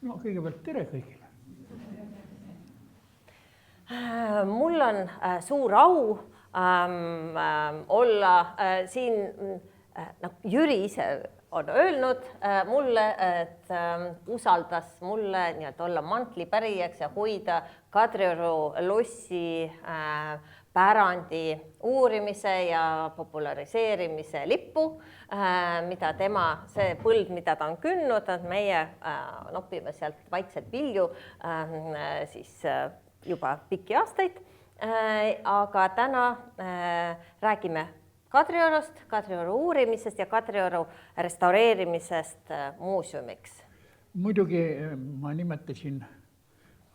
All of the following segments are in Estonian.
No kõigepealt tere kõigile. Mul on suur au olla siin, Jüri ise on öelnud mulle, et usaldas mulle nii-öelda olla mantlipärijaks ja hoida Kadrioru lossi pärandi uurimise ja populariseerimise lippu, mida tema, see põld, mida ta on kündnud, et meie nopime sealt vaikselt vilju siis juba pikki aastaid. Aga täna räägime Kadriorust, Kadrioru uurimisest ja Kadrioru restaureerimisest muuseumiks. Muidugi ma nimetasin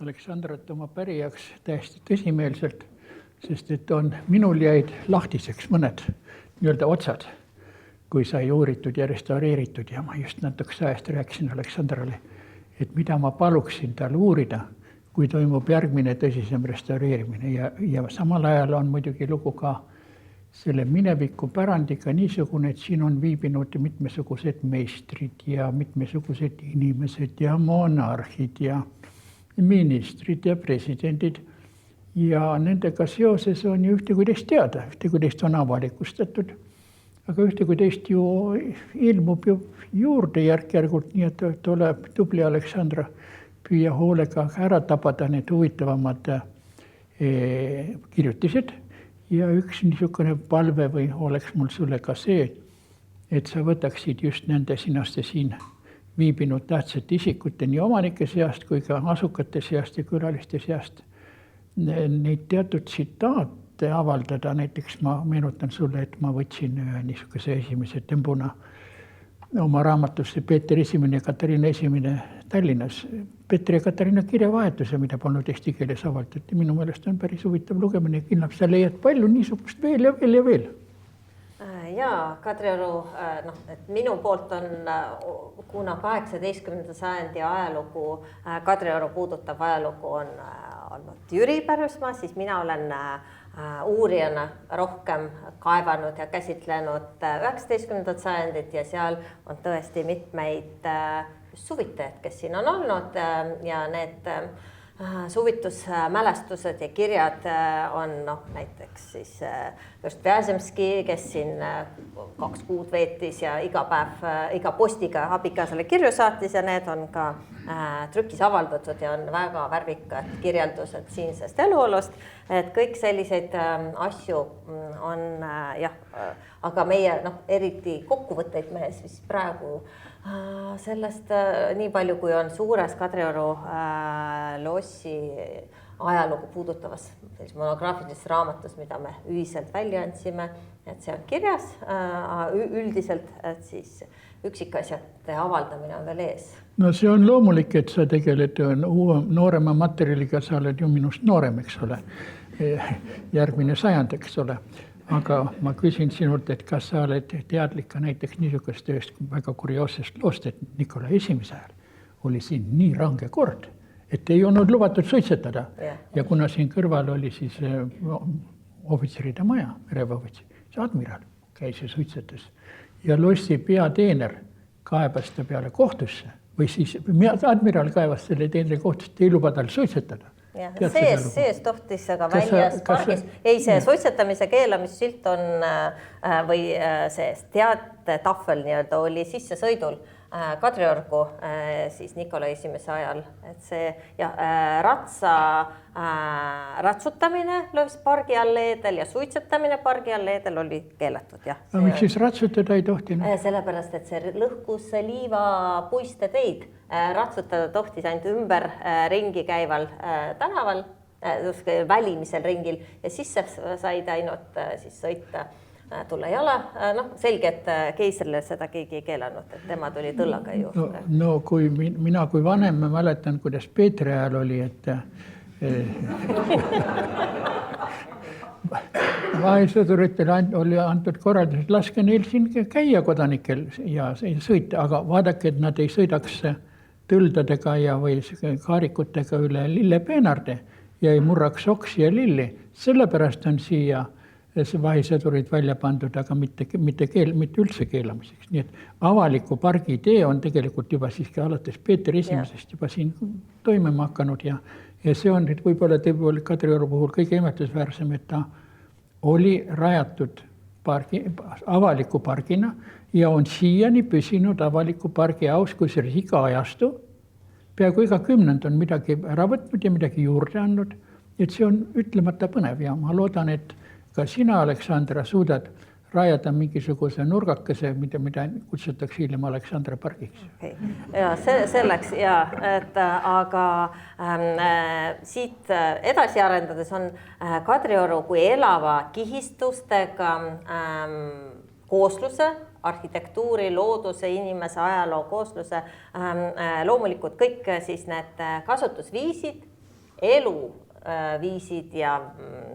Aleksandrat oma pärijaks täiesti tõsimeelselt, sest et minul jäid lahtiseks mõned nii-öelda otsad, kui sai uuritud ja restaureeritud ja ma just natukese ajast rääkisin Aleksandrale, et mida ma paluksin tal uurida, kui toimub järgmine tõsisem restaureerimine ja samal ajal on muidugi lugu ka selle mineviku pärandiga niisugune, et siin on viibinud mitmesugused meistrid ja mitmesugused inimesed ja monarhid ja ministrid ja presidendid ja nendega seoses on ju ühte kui teist teada, ühte kui teist on avalikustatud, aga ühte kui teist ju ilmub ju juurde järk-järgult, nii et tuleb tubli Aleksandra püüa hoolega ära tabada need huvitavamad kirjutised ja üks niisugune palve või oleks mul sulle ka see, et sa võtaksid just nende sinaste siin viibinud tähtsate isikute nii omanike seast kui ka asukate seast ja külaliste seast neid teatud tsitaate avaldada. Näiteks ma meenutan sulle, et ma võtsin niisuguse esimese tembuna oma raamatusse Peeter I ja Katariina I Tallinnas. Petri ja Katariina kirjavahetuse, mida polnud eesti keeles avaldati. Minu meelest on päris huvitav lugemine ja kindlab sa leiad palju niisugust veel ja veel ja veel. Jaa, Kadrioru, et minu poolt on, kuna 18. sajandi ajalugu, Kadrioru puudutav ajalugu on olnud Jüri Pärusmaa, siis mina olen uurijana rohkem kaevanud ja käsitlenud 19. sajandit ja seal on tõesti mitmeid suvitajad, kes siin on olnud ja need suvitusmälestused ja kirjad on näiteks siis just Vjazemski, kes siin 2 kuud veetis ja iga päev, iga postiga abikaasale kirju saatis ja need on ka trükis avaldatud ja on väga värvikad kirjeldused siinsest eluolust, et kõik selliseid asju on aga meie eriti kokkuvõtteid me siis praegu sellest nii palju, kui on suures Kadrioru lossi ajalugu puudutavas monograafilises raamatus, mida me ühiselt välja andsime, et see on kirjas üldiselt, et siis üksikasjade avaldamine on veel ees. No see on loomulik, et sa tegeled noorema materjaliga, sa oled ju minust noorem, eks ole, järgmine sajand, eks ole. Aga ma küsin sinult, et kas sa oled teadlik ka näiteks niisugust ühest väga kurioossest loost, et Nikolai I ajal oli siin nii range kord, et ei olnud lubatud suitsetada. Ja kuna siin kõrval oli siis ohvitseride maja, mereväeohvitser, see admiral käis ja suitsetas. Ja lossi peateener kaebas ta peale kohtusse või siis admiral kaebas selle teenri kohtusse, ei luba tal suitsetada. Sees tohtis aga väljas pargis. Ei, see suitsetamise keelamissilt on või see teatetahvel nii-öelda oli sisse sõidul Kadriorgu siis Nikolai I ajal, et see ratsutamine pargi alleedel ja suitsetamine pargi alleedel oli keelatud. No miks siis ratsutada ei tohtinud? Sellepärast, et see lõhkus liivapuiste teid. Ratsutada tohtis ainult ümber ringi käival tänaval, välimisel ringil ja sisse said ainult siis sõita, tulla jala. Selge, et keisrile seda keegi ei keelanud, et tema tuli tõllaga juurde. No kui mina kui vanem ma mäletan, kuidas Peetri ajal oli, et vaesõduritel oli antud korraldus, et laske neil siin käia kodanikel ja sõita, aga vaadake, et nad ei sõidaks tõldadega ja või kaarikutega üle lillepeenarde ja ei murraks oksi ja lilli. Sellepärast on siia vahisõdurid välja pandud, aga mitte üldse keelamiseks. Nii et avaliku pargi idee on tegelikult juba siiski alates Peeter Esimesest juba siin toimuma hakanud ja see on nüüd võib-olla Kadrioru puhul kõige imetlusväärsem, et ta oli rajatud avaliku pargina ja on siiani püsinud avaliku pargi aus, kusjuures iga ajastu, peaaegu iga 10 on midagi ära võtnud ja midagi juurde andnud, et see on ütlemata põnev ja ma loodan, et ka sina, Aleksandra, suudad rajada mingisuguse nurgakese, mida kutsutakse hiljem Aleksandra pargiks. Okay. Ja selleks, aga siit edasi arendades on Kadrioru kui elava kihistustega koosluse, arhitektuuri, looduse, inimese, ajaloo koosluse, loomulikult kõik siis need kasutusviisid, eluviisid ja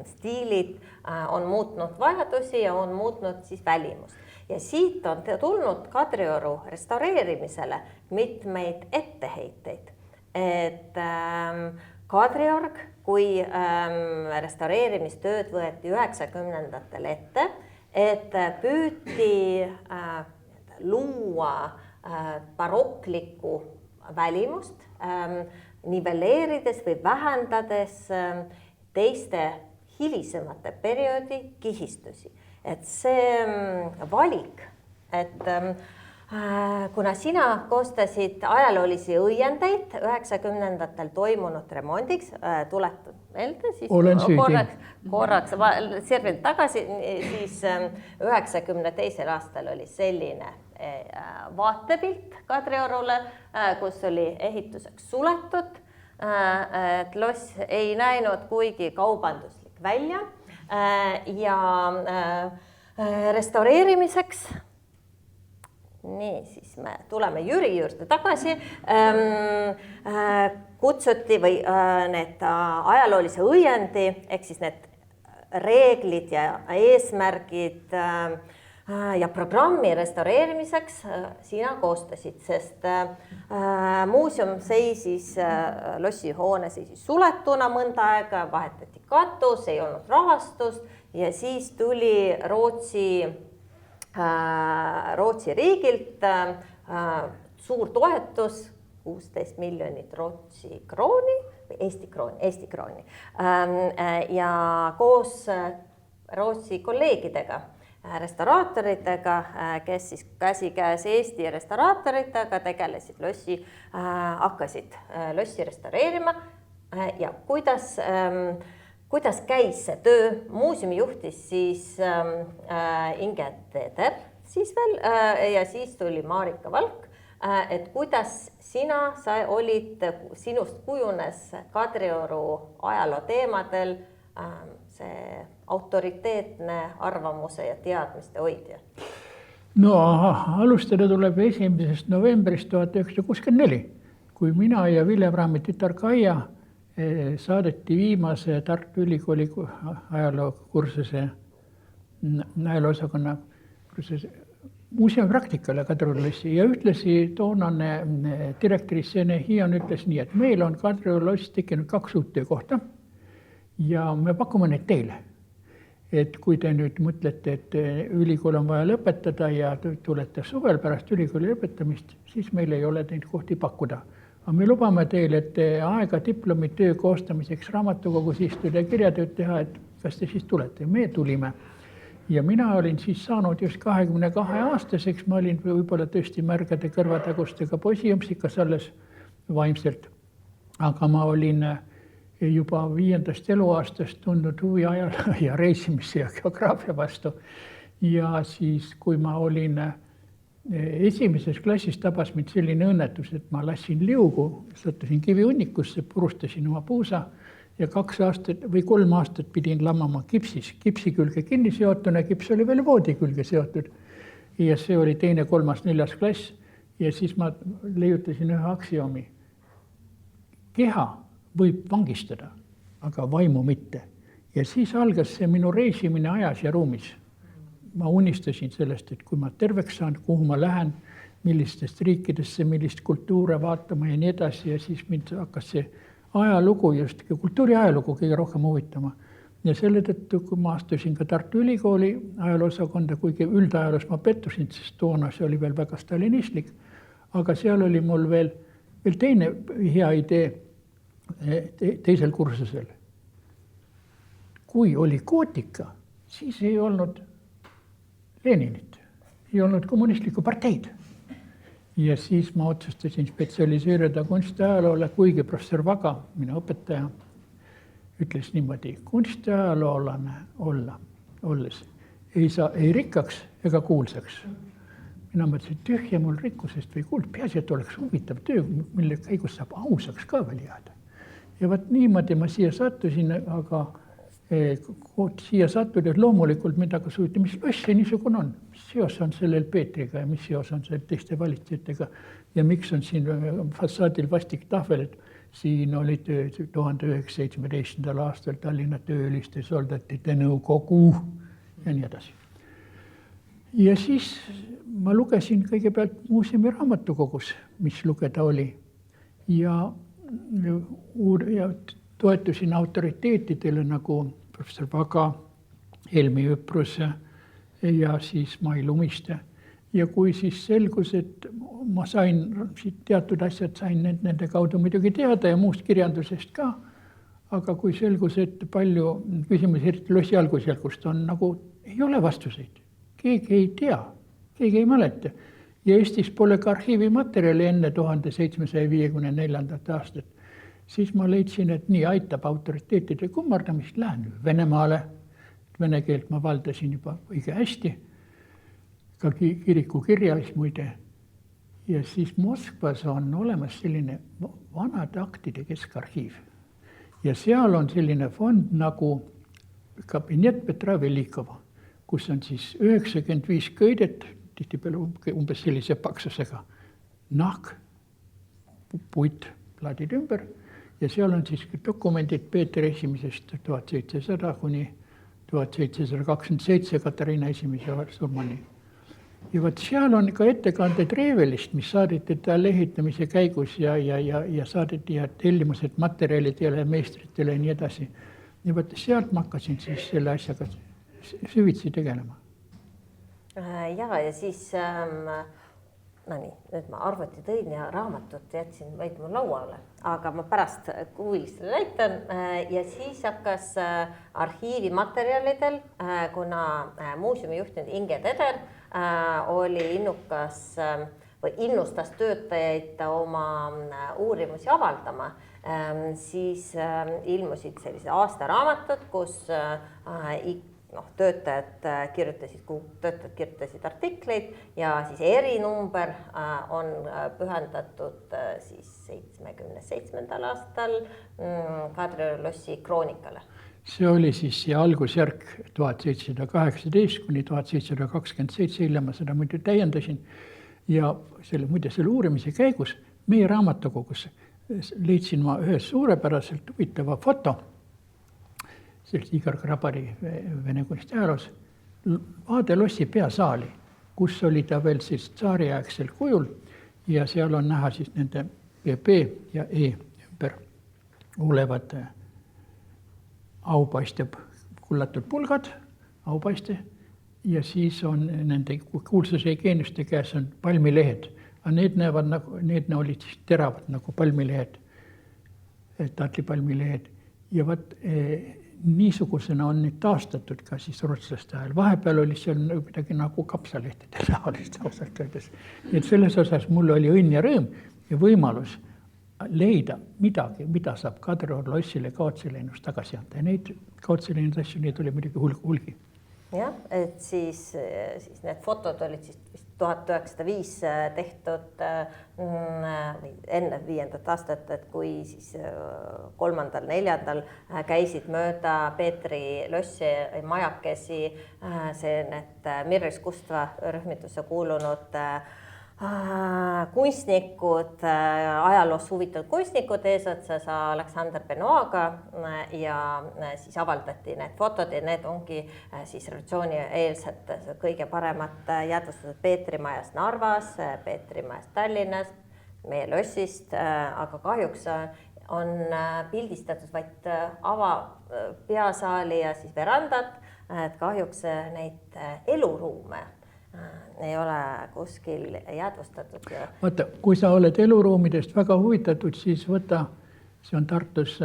stiilid on muutnud vajadusi ja on muutnud siis välimust. Ja siit on tulnud Kadrioru restaureerimisele mitmeid etteheiteid. Et Kadriorg, kui restaureerimistööd võeti 90-ndatel ette, et püüti luua baroklikku välimust, nivelleerides või vähendades teiste hilisemate perioodi kihistusi. Et see valik, et kuna sina koostasid ajaloolisi õiendeid 90-ndatel toimunud remondiks, tuletud meelde, siis korraks sirvinud tagasi, siis 92. aastal oli selline vaatepilt Kadriorule, kus oli ehituseks suletud, et loss ei näinud kuigi kaubanduslik välja ja restaureerimiseks. Nii, siis me tuleme Jüri juurde tagasi. Kutsuti või need ajaloolise õiendi, ehk siis need reeglid ja eesmärgid ja programmi restaureerimiseks sina koostasid, sest muuseum seisis, lossihoone seisis suletuna mõnda aega, vahetati katus, ei olnud rahastust ja siis tuli Rootsi riigilt suur toetus, 16 miljonit Rootsi krooni, Eesti krooni ja koos Rootsi kolleegidega, restauraatoritega, kes siis käsikäes Eesti restauraatoritega tegelesid hakkasid lossi restaureerima ja kuidas käis see töö, muuseumi juhtis siis Inge Teder siis veel ja siis tuli Marika Valk, et kuidas sa olid, sinust kujunes Kadrioru ajaloo teemadel see autoriteetne arvamuse ja teadmiste hoidja? No alustada tuleb 1. novembrist 1964, kui mina ja Villem tütar Kaia saadeti viimase Tartu Ülikooli ajalookursuse, ajalooosakonna kursuse muuseumipraktikale Kadrioru lossi ja ütlesi toonane direktor Sene Hiion ütles nii, et meil on Kadrioru lossi tekkinud 2 uut töökohta ja me pakume need teile. Et kui te nüüd mõtlete, et ülikool on vaja lõpetada ja tulete suvel pärast ülikooli lõpetamist, siis meil ei ole neid kohti pakkuda. Aga me lubame teile, et aega diplomitöö koostamiseks raamatukogus istuda ja kirjatööd teha, et kas te siis tulete. Me tulime. Ja mina olin siis saanud just 22-aastaseks, ma olin võib-olla tõesti märgade kõrvatagustega poisiõmpsikas alles vaimselt. Aga ma olin juba 5. eluaastast tundnud huvi ajal ja reisimisse ja geograafia vastu. Ja siis, kui ma olin 1. klassis tabas mind selline õnnetus, et ma lassin liugu, sattusin kivihunnikusse, purustasin oma puusa ja 2 aastat või 3 aastat pidin lammama kipsis. Kipsi külge kinni seotuna, kips oli veel voodi külge seotud. Ja see oli 2., 3., 4. klass ja siis ma leiutasin ühe aksioomi. Keha võib vangistada, aga vaimu mitte. Ja siis algas see minu reisimine ajas ja ruumis. Ma unistasin sellest, et kui ma terveks saan, kuhu ma lähen, millistest riikidesse, millist kultuure vaatama ja nii edasi. Ja siis mind hakkas see ajalugu, just kultuuri ajalugu kõige rohkem huvitama. Ja selle tõttu, kui ma astusin ka Tartu Ülikooli ajaloosakonda, kuigi üldajaloos ma pettusin, sest toona see oli veel väga stalinistlik, aga seal oli mul veel teine hea idee teisel kursusel. Kui oli gootika, siis ei olnud Leninit, ei olnud kommunistlikku parteid. Ja siis ma otsustasin spetsialiseerida kunstiajaloole, kuigi professor Vaga, minu õpetaja, ütles niimoodi, kunstiajaloolane olles ei saa ei rikkaks ega kuulsaks. Mina mõtlesin, tühja mul rikkusest või kuuld, peaasi, et oleks huvitav töö, mille käigus saab ausaks ka veel jääda. Ja vaat niimoodi ma siia sattusin, aga siia sattudes loomulikult midagi suuti, mis loss see niisugune on, mis seos on sellel Peetriga ja mis seos on sellel teiste valitsejatega ja miks on siin fassaadil vastik tahvel, et siin oli 1917. aastal Tallinna tööliste soldatite nõukogu ja nii edasi. Ja siis ma lugesin kõigepealt muuseumi raamatukogus, mis lugeda oli ja toetusin autoriteetidele nagu professor Vaga, Helmi Üprus ja siis Mai Lumiste. Ja kui siis selgus, et ma sain siit teatud asjad, sain nende kaudu muidugi teada ja muust kirjandusest ka, aga kui selgus, et palju küsimusi, eriti lossi algusjärgust on nagu, ei ole vastuseid. Keegi ei tea, keegi ei mäleta. Ja Eestis pole ka arhiivimaterjali enne 1754. aastat. Siis ma leidsin, et nii aitab autoriteetide kummardamist, lähen Venemaale. Vene keelt ma valdasin juba õige hästi, ka kiriku kirjas muide. Ja siis Moskvas on olemas selline vanade aktide keskarhiiv. Ja seal on selline fond nagu kabinet Petra Velikova, kus on siis 95 köidet, tihtipeale umbes sellise paksusega nahk, puit, plaadid ümber. Ja seal on siis dokumendid Peeter esimesest 1700 kuni 1727 Katariina esimese surmani. Ja vaat seal on ka ettekanded Revelist, mis saadeti tal ehitamise käigus ja saadeti ja tellimused materjalidele ja meistritele ja nii edasi. Ja vaat sealt ma hakkasin siis selle asjaga süvitsi tegelema. Ja siis nüüd ma arvuti tõin ja raamatut jätsin vaid mu lauale, aga ma pärast kuulistele näitan ja siis hakkas arhiivimaterjalidel, kuna muuseumi juhtinud Inge Teder oli innukas või innustas töötajaid oma uurimusi avaldama, siis ilmusid sellised aastaraamatud, kus töötajad kirjutasid artikleid ja siis erinumber on pühendatud siis 77. aastal Kadrioru lossi kroonikale. See oli siis see algusjärk 1718 kuni 1727, hiljem ma seda muidu täiendasin. Ja selle uurimise käigus meie raamatukogus leidsin ma ühe suurepäraselt huvitava foto, sellist Igor Grabari Vene kunstiajaloos, vaade lossi peasaali, kus oli ta veel siis tsaariaegsel kujul ja seal on näha siis nende B ja E ümber olevad aupaiste kullatud pulgad, aupaiste ja siis on nende kuulsuse geeniuste käes on palmilehed. Need olid siis teravad nagu palmilehed, tatlipalmilehed ja vaat niisugusena on neid taastatud ka siis rootslaste ajal. Vahepeal oli seal midagi nagu kapsalehtede näolist ausalt öeldes. Nii et selles osas mul oli õnn ja rõõm ja võimalus leida midagi, mida saab Kadrioru lossile kaotseleennust tagasi anda. Ja neid kaotseleennust asju, neid oli muidugi hulgi. Jah, et siis need fotod olid siis 1905 tehtud enne 5. aastat, et kui siis 3.-4. käisid mööda Peetri lossi majakesi need Mirris Kustva rühmitusse kuulunud kunstnikud, ajaloos huvitatud kunstnikud eesotsas Aleksander Benoaga ja siis avaldati need fotod ja need ongi siis revolutsiooni-eelsed kõige paremad jäädvustused Peetri majast Narvas, Peetri majast Tallinnas, meie lossist, aga kahjuks on pildistatud vaid peasaali ja siis verandat, et kahjuks neid eluruume ei ole kuskil jäädvustatud. Vaata, kui sa oled eluruumidest väga huvitatud, siis võta, see on Tartus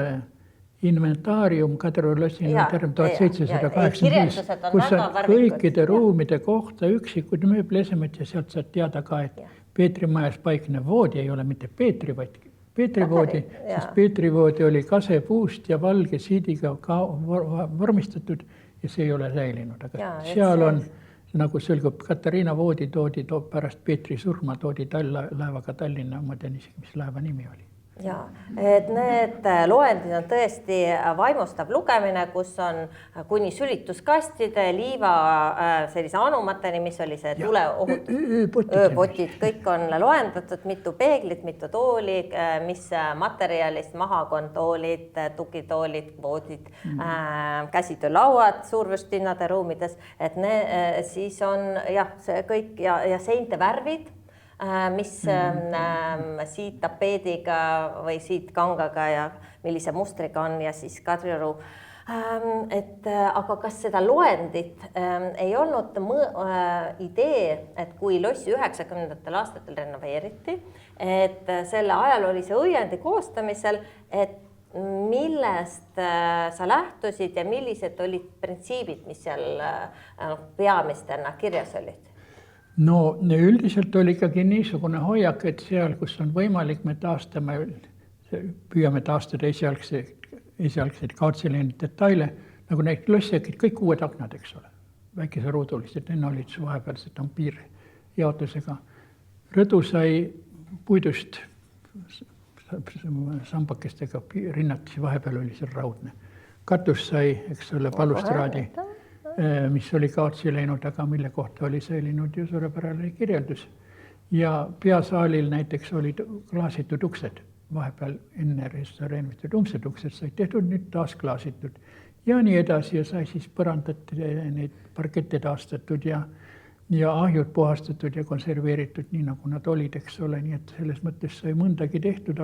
inventaarium Kadrioru lossina term 1785, kus on kõikide ruumide kohta üksikud mööbliesemed ja sealt saad teada ka, et Peetri majas paiknev voodi ei ole mitte Peetri, vaid Peetrivoodi, sest Peetrivoodi oli kasepuust ja valge siidiga ka vormistatud ja see ei ole säilinud. Aga seal on, nagu selgub, Katariina voodi toodi pärast Peetri surma toodi laevaga Tallinna, ma tean isegi, mis laeva nimi oli. Ja, et need loendid on tõesti vaimustav lugemine, kus on kuni sülituskastide, liiva sellise anumateni, mis oli see ööpotid, kõik on loendatud, mitu peeglit, mitu tooli, mis materjalist, mahakontoolid, tukitoolid, voodid, käsitöölauad suurvürstinnade ruumides, et siis on see kõik ja seinte värvid, mis siit tapeediga või siit kangaga ja millise mustriga on ja siis Kadrioru. Aga kas seda loendit ei olnud idee, et kui lossi 90. aastatel renoveeriti, et selle ajaloolise õiendi koostamisel, et millest sa lähtusid ja millised olid printsiibid, mis seal peamistena kirjas olid? No üldiselt oli ikkagi niisugune hoiak, et seal, kus on võimalik, me püüame taastada esialgseid kaotselenud detaile, nagu neid lossiakid, kõik uued aknad, eks ole. Väikese ruudulised, enne olid vahepealsed ampiirjaotusega. Rõdu sai puidust sambakestega rinnatisi, vahepeal oli seal raudne. Katus sai, eks ole, palustraadi, mis oli kaotsi läinud, aga mille kohta oli säilinud ju suurepärane kirjeldus. Ja peasaalil näiteks olid klaasitud uksed, vahepeal enne restaureerimistud umbsed uksed said tehtud, nüüd taas klaasitud. Ja nii edasi ja sai siis põrandati neid parkette taastatud ja ahjud puhastatud ja konserveeritud nii, nagu nad olid, eks ole. Nii et selles mõttes sai mõndagi tehtud,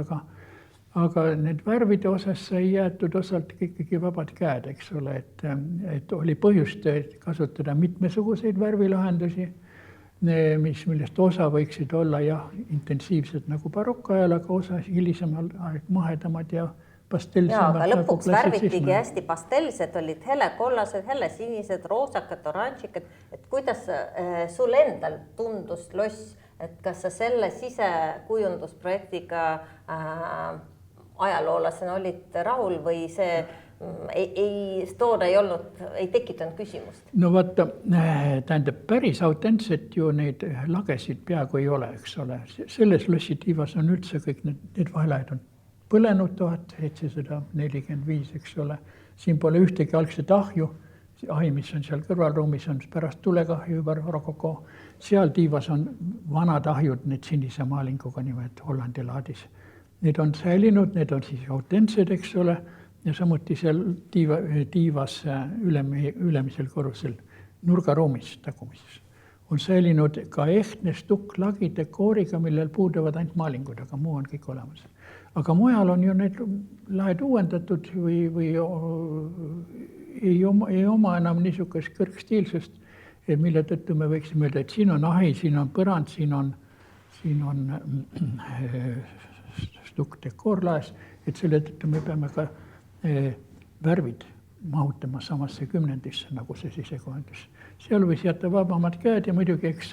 aga need värvide osas sai jäetud osalt ikkagi vabad käed, eks ole, et oli põhjust kasutada mitmesuguseid värvilahendusi, millest osa võiksid olla intensiivsed nagu barokkaajal, aga osa hilisemal mahedamad ja pastelsemad. Aga lõpuks värvitigi hästi pastelsed, olid helekollased, helesinised, roosakad, oranžikad, et kuidas sul endal tundus loss, et kas sa selle sisekujundusprojektiga ajaloolasena olid rahul või see toona ei tekitanud küsimust? No vaata, tähendab, päris autentset ju neid lagesid peaaegu ei ole, eks ole. Selles lossitiivas on üldse kõik need vahelajad on põlenud 1745, eks ole. Siin pole ühtegi algset ahju. Ahi, mis on seal kõrvalruumis, on pärast tulekahju juba rokoko. Seal tiivas on vanad ahjud, need sinise maalinguga nimed Hollandi laadis. Need on säilinud, need on siis autentsed, eks ole, ja samuti seal tiivas ülemisel korrusel nurgaruumis tagumises on säilinud ka ehtne stukklagide kooriga, millel puuduvad ainult maalingud, aga muu on kõik olemas. Aga mujal on ju need lahed uuendatud või ei oma enam niisugust kõrgstiilsust, mille tõttu me võiksime öelda, et siin on ahi, siin on põrand, siin on stukkdekoorlaes, et selle tõttu me peame ka värvid mahutama samasse kümnendisse, nagu see sisekohendus. Seal võis jätta vabamad käed ja muidugi eks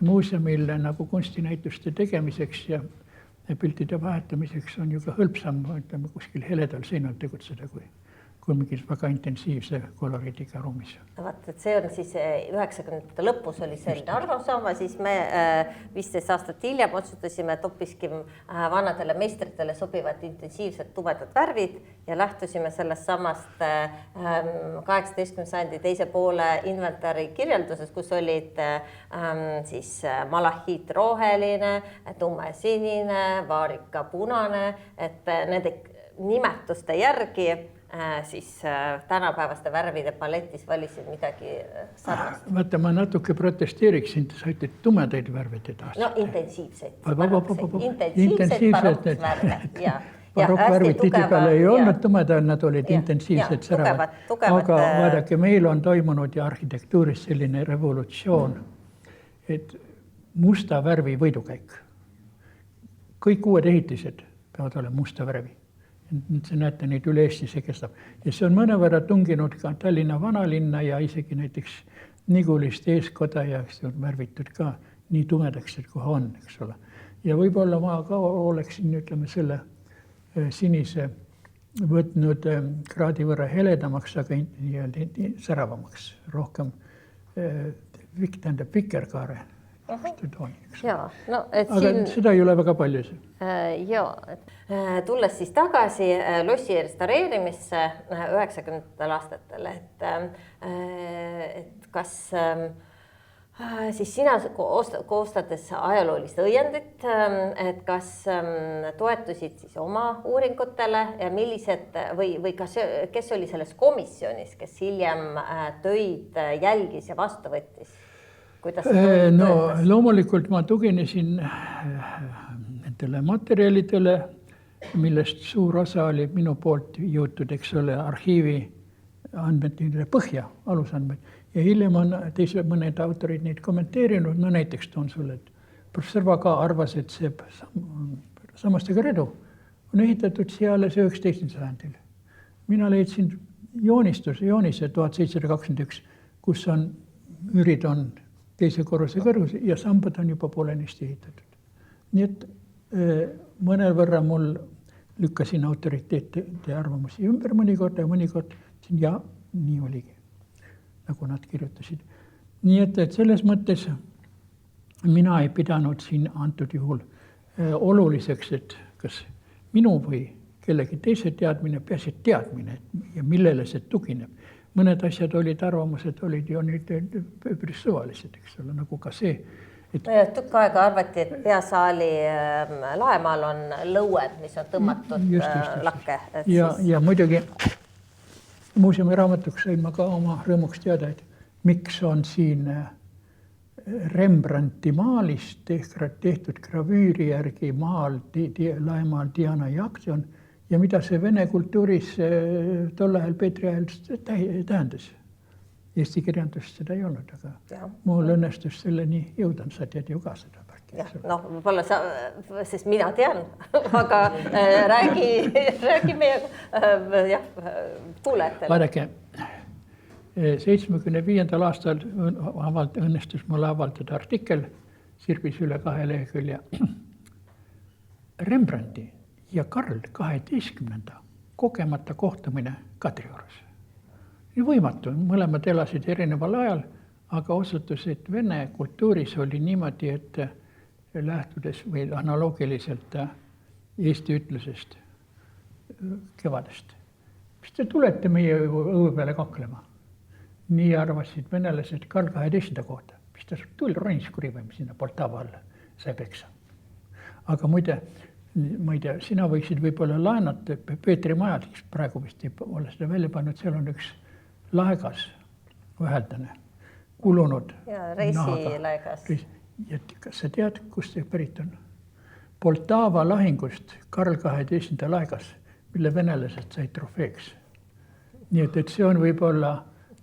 muuseumil nagu kunstinäituste tegemiseks ja piltide vahetamiseks on ju ka hõlpsam, ütleme, kuskil heledal seinal tegutseda kui mingis väga intensiivse koloriidiga ruumis. Vaat, et see on siis 90. lõpus oli selline arvasaama, siis me 15 aastat hiljem otsustasime, et hoopiski vanadele meistritele sobivad intensiivsed tumedad värvid ja lähtusime sellest samast 18. sajandi teise poole inventari kirjelduses, kus olid siis malahiit roheline, tume sinine, vaarika punane, et nende nimetuste järgi siis tänapäevaste värvide paletis valisid midagi sarnast. Vaata, ma natuke protesteeriksin, te saite tumedaid värvide taas. No intensiivseid. Intensiivseid värve, barokkvärvid tihtipeale ei olnud tumedal, nad olid intensiivsed säravad. Aga vaadake, meil on toimunud ja arhitektuuris selline revolutsioon, et musta värvi võidukäik. Kõik uued ehitised peavad olema musta värvi. Nüüd see näete neid üle Eesti, see kestab. Ja see on mõnevõrra tunginud ka Tallinna vanalinna ja isegi näiteks Nigulist eeskoda ja on värvitud ka nii tumedaks, et kohe on, eks ole. Ja võib-olla ma ka oleksin, ütleme, selle sinise võtnud kraadi võrra heledamaks, aga säravamaks, rohkem vikerkaare. Aga seda ei ole väga palju. Tulles siis tagasi lossi restaureerimisse 90. aastatel, et kas siis sina koostades ajaloolist õiendit, et kas toetusid siis oma uuringutele ja millised või kes oli selles komisjonis, kes hiljem töid jälgis ja vastu võttis? No loomulikult ma tuginesin nendele materjalidele, millest suur osa oli minu poolt jõutud, eks ole, arhiivi andmetele põhja, alusandmed. Ja hiljem on mõned autorid neid kommenteerinud, no näiteks toon sulle, et professor Vaga arvas, et see Sammastega redu on ehitatud siia alles 19. sajandil. Mina leidsin joonise 1721, kus on üürid on teise korruse kõrgus ja sambad on juba poolenisti ehitatud. Nii et mõnel võrra mul lükkasin autoriteete arvamusi ümber mõnikord ja mõnikord ja nii oligi, nagu nad kirjutasid. Nii et selles mõttes mina ei pidanud siin antud juhul oluliseks, et kas minu või kellegi teise teadmine, peaasi teadmine ja millele see tugineb. Mõned asjad olid, arvamused olid ju nüüd päris suvalised, eks ole, nagu ka see. Tükk aega arvati, et peasaali laemaal on lõued, mis on tõmmatud lakke. Ja muidugi muuseumi raamatuks sain ma ka oma rõõmuks teada, et miks on siin Rembrandti maalist tehtud gravüüri järgi maal, laemaal Diana ja Aktion, ja mida see vene kultuuris tol ajal Peetri ajal tähendas. Eesti kirjandust seda ei olnud, aga mul õnnestus selleni jõuda, sa tead ju ka seda. No, võib-olla sest mina tean, aga räägi meie kuulajatele. Vaadake, 75. aastal õnnestus mul avaldada artikkel Sirbis üle 2 lehekülje Rembrandti ja Karl 12. kogemata kohtumine Kadriorus. Nii võimatu, mõlemad elasid erineval ajal, aga osutus, et vene kultuuris oli niimoodi, et lähtudes või analoogiliselt Eesti ütlusest kevadest. Mis te tulete meie õue peale kaklema? Nii arvasid venelased Karl 12. kohta. Mis ta tuli ronis kuriväim sinna Poltava alla, sai peksa. Aga muide, ma ei tea, sina võiksid võib-olla laenata Peetri majad, kes praegu vist ei ole seda välja pannud, seal on üks laegas, väheldane, kulunud reisilaegas. Ja kas sa tead, kust see pärit on? Poltava lahingust Karl 12. laegas, mille venelased said trofeeks. Nii et see on võib-olla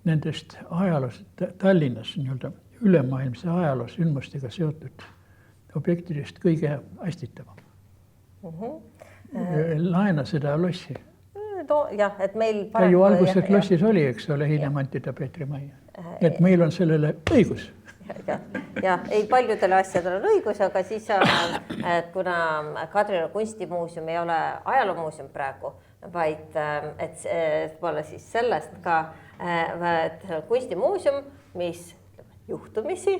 nendest ajaloos Tallinnas nii-öelda ülemaailmse ajaloos sündmustega seotud objektidest kõige hästitavam. Laena seda lossi. No jah, et meil ta ju alguses lossis oli, eks ole, hiljem anti ta Peetri majja. Et meil on sellele õigus. Ja ei paljudele asjadele on õigus, aga siis et kuna Kadrioru kunstimuuseum ei ole ajaloomuuseum praegu, vaid et pole siis sellest ka kunstimuuseum, mis juhtumisi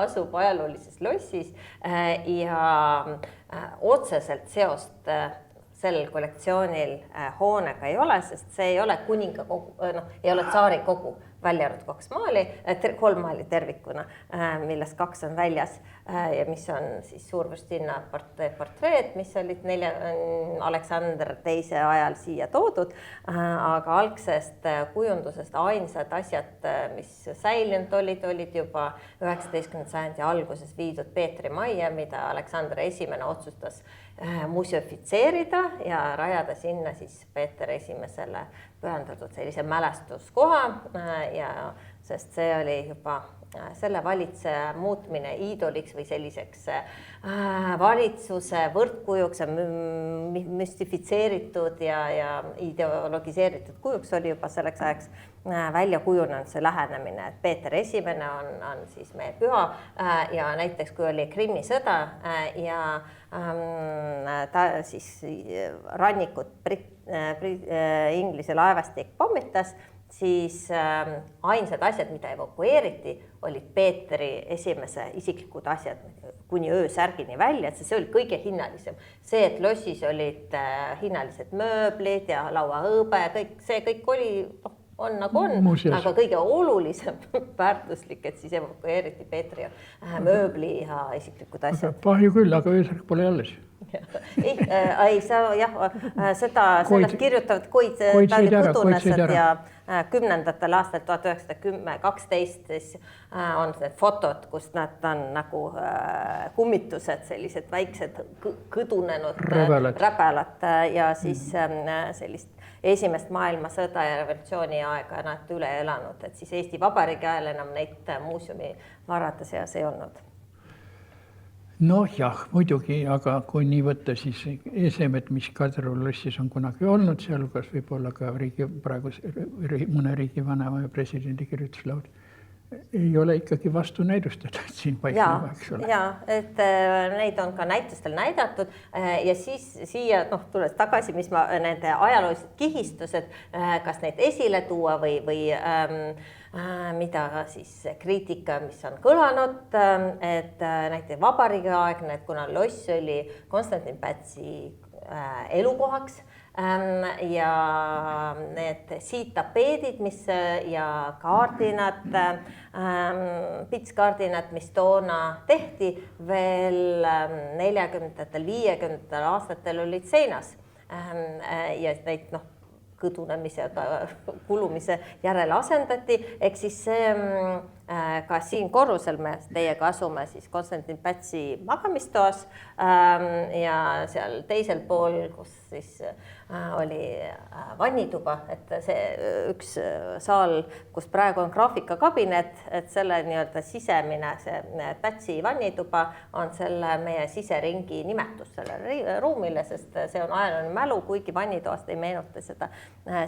asub ajaloolises lossis ja otseselt seost sellel kollektsioonil hoonega ei ole, sest see ei ole kuninga kogu, ei ole tsaari kogu, välja arvatud 2 maali, 3 maali tervikuna, millest 2 on väljas ja mis on siis suurvürstinna portreed, mis olid Aleksander teise ajal siia toodud, aga algsest kujundusest ainsad asjad, mis säilinud olid juba 19. sajandi alguses viidud Peetri majja, mida Aleksander esimene otsustas museofitseerida ja rajada sinna siis Peeter esimesele pühendatud sellise mälestuskoha ja sest see oli juba selle valitseja muutmine iidoliks või selliseks valitsuse võrdkujuks ja müstifitseeritud ja ideologiseeritud kujuks oli juba selleks ajaks välja kujunenud see lähenemine, et Peeter esimene on siis meie püha ja näiteks kui oli Krimmi sõda ja ta siis rannikut Inglise laevastik pommitas, siis ainsad asjad, mida evakueeriti, olid Peetri esimese isiklikud asjad kuni öösärgini välja, et see oli kõige hinnalisem. See, et lossis olid hinnalised mööblid ja lauahõõbe, kõik oli, on nagu on, aga kõige olulisem väärtuslik, et siis evakueeriti Peetri mööbli ja isiklikud asjad. Pahju küll, aga öösärg pole alles. Ei, sellest kirjutavad Koid Kudunesed ja 10. aastal 1912 siis on need fotod, kus nad on nagu kummitused, sellised väiksed kõdunenud räbelad ja siis sellist esimest maailmasõda ja revolutsiooni aega nad üle elanud, et siis Eesti Vabariigi ajal enam neid muuseumi varade seas ei olnud. Noh jah, muidugi, aga kui nii võtta, siis esemed, mis Kadrioru lossis on kunagi olnud, sealhulgas võib-olla ka mõne riigivanema ja presidendi kirjutuslaud, ei ole ikkagi vastu näidustada siin paikneva, eks ole. Ja, et neid on ka näitustel näidatud ja siis siia tulles tagasi, mis ma nende ajaloolised kihistused, kas neid esile tuua või mida siis kriitika, mis on kõlanud, et näiteks vabariigi aegne, et kuna loss oli Konstantin Pätsi elukohaks ja need siidtapeedid, mis ja kaardinad, pitskaardinad, mis toona tehti veel 40-ndatel, 50-ndatel aastatel olid seinas ja neid kõdunemise, kulumise järele asendati, ehk siis ka siin korrusel me teiega asume siis Konstantin Pätsi magamistoas ja seal teisel pool, kus siis oli vannituba, et see üks saal, kus praegu on graafikakabinet, et selle nii-öelda sisemine, see Pätsi vannituba on selle meie siseringi nimetus selle ruumile, sest see on ajalooline mälu, kuigi vannitoast ei meenuta seda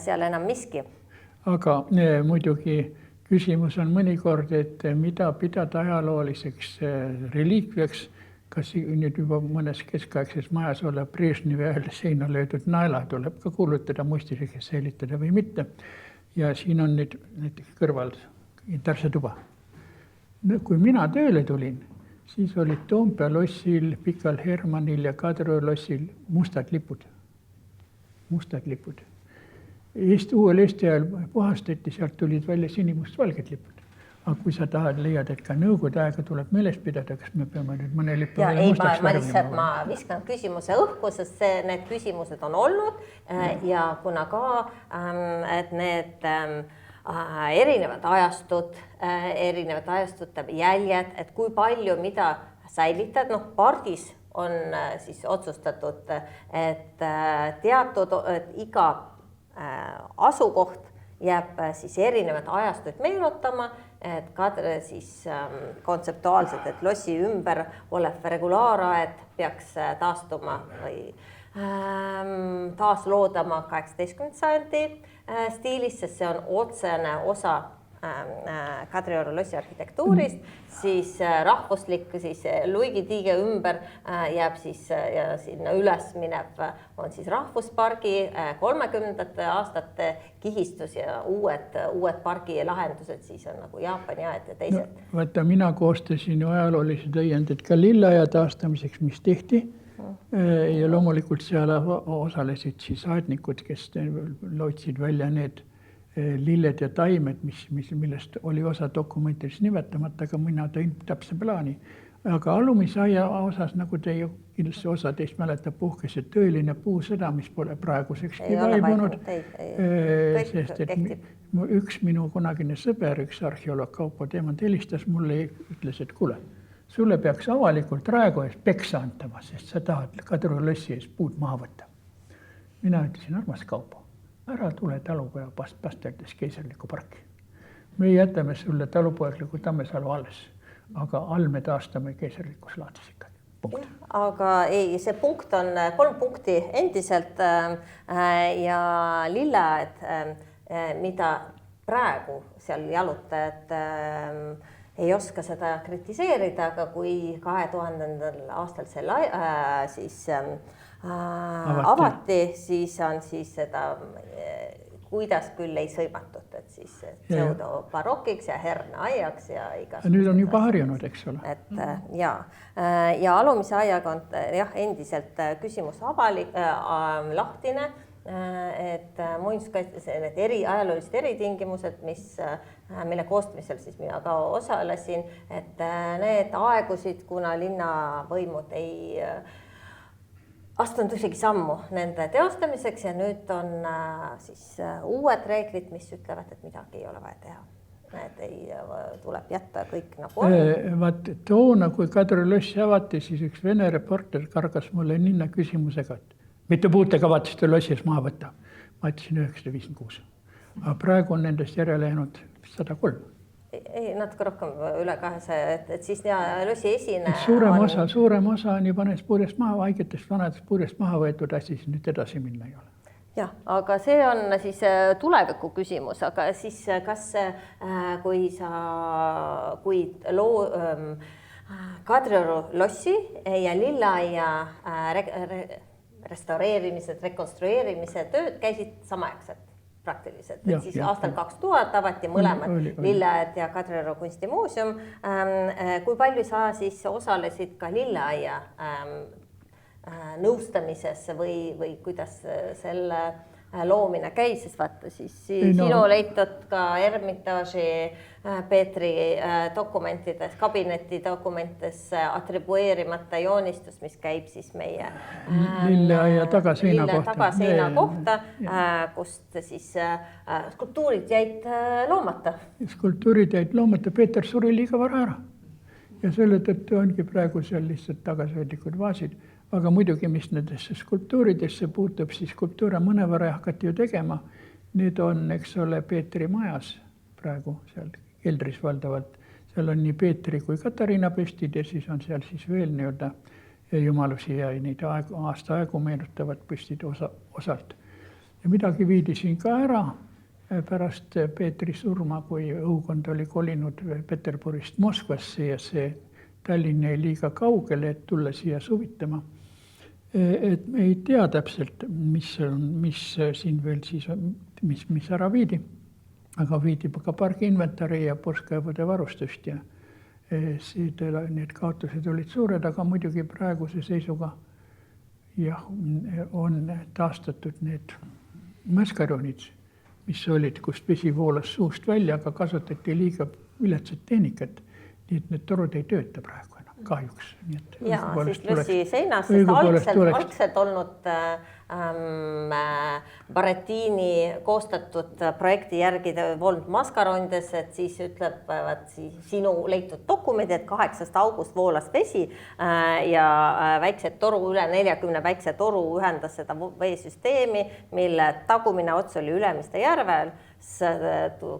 seal enam miski. Aga muidugi küsimus on mõnikord, et mida pidada ajalooliseks reliikviaks, kas nüüd juba mõnes keskaegses majas olev Brežnevi ajal seina löödud naela tuleb ka kuulutada muistiliseks säilitada või mitte. Ja siin on nüüd näiteks kõrval Tarsetuba. Kui mina tööle tulin, siis olid Toompea lossil, Pikal Hermannil ja Kadrioru lossil mustad lipud. Uuel Eesti ajal puhastati, sealt tulid välja sinimust-valged lipud. Aga kui sa tahad leiad, et ka nõukogude aega tuleb meeles pidada, kas me peame nüüd mõne lipu ja ei, ma lihtsalt viskan küsimuse õhku, sest need küsimused on olnud ja kuna ka, et need erinevad ajastute jäljed, et kui palju mida säilitad, pardis on siis otsustatud, et teatud, et iga asukoht jääb siis erinevad ajastuid meenutama, et siis kontseptuaalselt, et lossi ümber olev regulaaraed peaks taastuma või taasloodama 18. sajandi stiilis, sest see on otsene osa Kadrioru lossi arhitektuurist, siis rahvuslik, siis Luigi tiige ümber jääb siis ja sinna üles minev on siis rahvuspargi 30. aastate kihistus ja uued pargi lahendused siis on nagu Jaapani aed ja teised. No, vaata, mina koostasin ju ajaloolised õiendid ka Lilleaia taastamiseks, mis tehti ja loomulikult seal osalesid siis aednikud, kes lootsid välja need lilled ja taimed, millest oli osa dokumentides nimetamata, aga mina tõin täpse plaani. Aga alumisaia osas, nagu te ju kindlasti osa teist mäletab, puhkes, et tõeline puusõda, mis pole praegusekski vaibunud, sest et üks minu kunagine sõber, üks arheoloog Kaupo Teemant helistas mulle ja ütles, et kuule, sulle peaks avalikult Raekojas peksa antama, sest sa tahad Kadrioru lossi ees puud maha võtta. Mina ütlesin, armas Kaupo, ära tule talupoja pasteldes Keiserlikku parki. Me jätame sulle talupojagliku Tammesalu alles, aga all me taastame Keiserlikus laadis ikkagi. Punkt. Aga ei, see punkt on 3 punkti endiselt ja lilleaed, mida praegu seal jalutajad ei oska seda kritiseerida, aga kui 2000. aastal selle siis avati, siis on siis seda, kuidas küll ei sõimatud, et siis pseudobarokiks ja herneaiaks ja igasugused. Nüüd on juba harjunud, eks ole. Et ja alumise aiaga on endiselt küsimus lahtine, et muinsuskaitse, need ajaloolised eritingimused, mille koostamisel siis mina ka osalesin, et need aegusid, kuna linnavõimud ei astunud üksegi sammu nende teostamiseks ja nüüd on siis uued reeglid, mis ütlevad, et midagi ei ole vaja teha. Need tuleb jätta kõik nagu on. Vaat toona, kui Kadrioru lossi avati, siis üks Vene reporter kargas mulle ninna küsimusega, et mitu puud te kavatsete lossis maha võtta. Ma ütlesin 956. Aga praegu on nendest järele jäänud 103. Ei, natuke rohkem üle 200, et siis lossi esine Suurem osa on juba nendest puudest maha, haigetest vanadest puudest maha võetud, siis nüüd edasi minna ei ole. Jah, aga see on siis tuleviku küsimus, aga siis kas, kui Kadrioru lossi ja lilleaia restaureerimised, rekonstrueerimise tööd käisid samaaegselt praktiliselt. Et siis aastal 2000 avati mõlemad lilleaed ja Kadrioru kunstimuuseum. Kui palju sa siis osalesid ka lilleaia nõustamisesse või kuidas selle loomine käis, siis vaata siis sinu leitud ka Ermitaaži Peetri dokumentides, kabineti dokumentides atribueerimata joonistus, mis käib siis meie lilleaia tagaseina kohta, kust siis skulptuurid jäid loomata. Skulptuurid jäid loomata, Peeter suri liiga vara ära. Ja selle tõttu ongi praegu seal lihtsalt tagasihoidlikud vaasid. Aga muidugi, mis nendesse skulptuuridesse puutub, siis skulptuure mõnevõrra hakati ju tegema. Need on, eks ole, Peetri majas praegu seal keldris valdavalt. Seal on nii Peetri kui Katariina püstid ja siis on seal siis veel nii-öelda jumalusi ja neid aasta-aegu meenutavad püstid osalt. Ja midagi viidi siin ka ära pärast Peetri surma, kui õukond oli kolinud Peterburist Moskvasse ja see Tallinn jäi liiga kaugele, et tulla siia suvitama. Et me ei tea täpselt, mis siin veel siis on, mis ära viidi. Aga viidi ka pargi inventari ja purskajõude varustust ja need kaotused olid suured, aga muidugi praeguse seisuga on taastatud need maskaronid, mis olid, kust vesi voolas suust välja, aga kasutati liiga viletsat tehnikat. Nii et need torud ei tööta praegu enam, kahjuks. Ja siis lossi seinas, sest algselt olnud Baratini koostatud projekti järgi olnud maskarondes, et siis ütlevad sinu leitud dokumendid, et 8. august voolas vesi ja väiksed toru, üle 40 väikse toru ühendas seda veesüsteemi, mille tagumine ots oli Ülemiste järvel.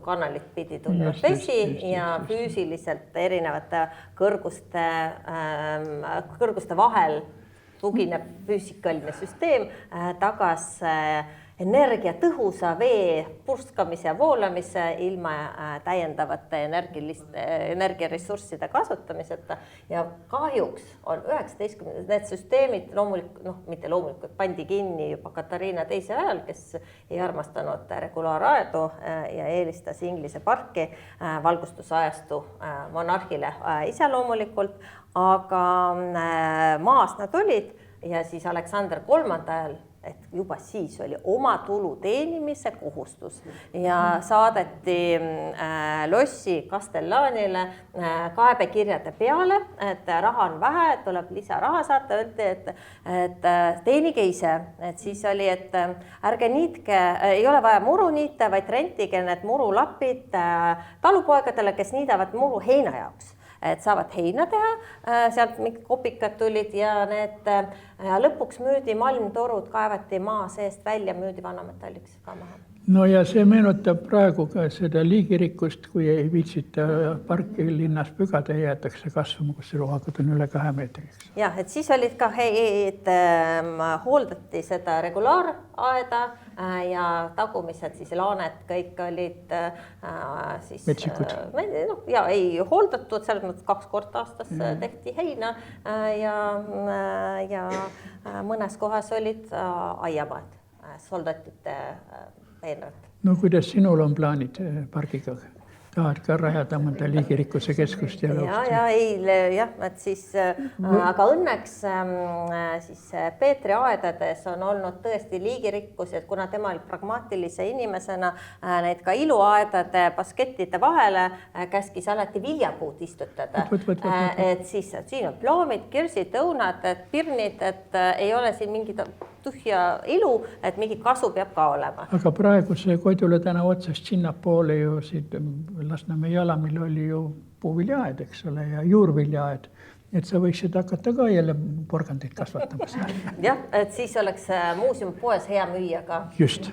Kanalit pidi tulnud vesi ja füüsiliselt erinevate kõrguste vahel tugineb füüsikaline süsteem tagas energiatõhusa vee purskamise ja voolamise ilma täiendavate energiaressursside kasutamiseta ja kahjuks on 19. Need süsteemid mitte loomulikult pandi kinni juba Katariina teise ajal, kes ei armastanud regulaaraedu ja eelistas Inglise parki valgustusajastu monarhile ise loomulikult, aga maas nad olid ja siis Aleksander III ajal et juba siis oli oma tulu teenimise kohustus ja saadeti lossi Castellanile kaebekirjade peale, et raha on vähe, et tuleb lisaraha saata, öeldi, et teenige ise, et siis oli, et ärge niitke, ei ole vaja muru niita, vaid rentige need murulapid talupoegadele, kes niidavad muru heina jaoks. Et saavad heina teha, sealt mingid kopikad tulid ja need lõpuks müüdi malmtorud, kaevati maa seest välja, müüdi vanametalliks ka maha. No ja see meenutab praegu ka seda liigirikkust, kui ei viitsita parki linnas pügada ja jäetakse kasvama, kus rohakad on üle 2 meetriks. Jah, et siis olid ka hooldati seda regulaaraeda ja tagumised siis laanet, kõik olid siis metsikud. Ja ei hooldatud, selles mõttes 2 korda aastas tehti heina ja mõnes kohas olid aiamaad, soldatite peenrad. No kuidas sinul on plaanid pargiga? Tahad ka rajada mõnda liigirikkuse keskust? Et siis, aga õnneks siis Peetri aedades on olnud tõesti liigirikkus, et kuna tema oli pragmaatilise inimesena neid ka iluaedade baskettide vahele käskis alati viljapuud istutada. Et siis siin on ploomid, kirsid, õunad, pirnid, et ei ole siin mingid tühja ilu, et mingi kasu peab ka olema. Aga praegu see Kodula tänava otsast sinna poole ju siit Lasnamäe Jalamil oli ju puuviljaaed, eks ole, ja juurviljaaed. Et sa võiksid hakata ka jälle porgandeid kasvatama. Jah, et siis oleks muuseumipoes hea müüa ka. Just.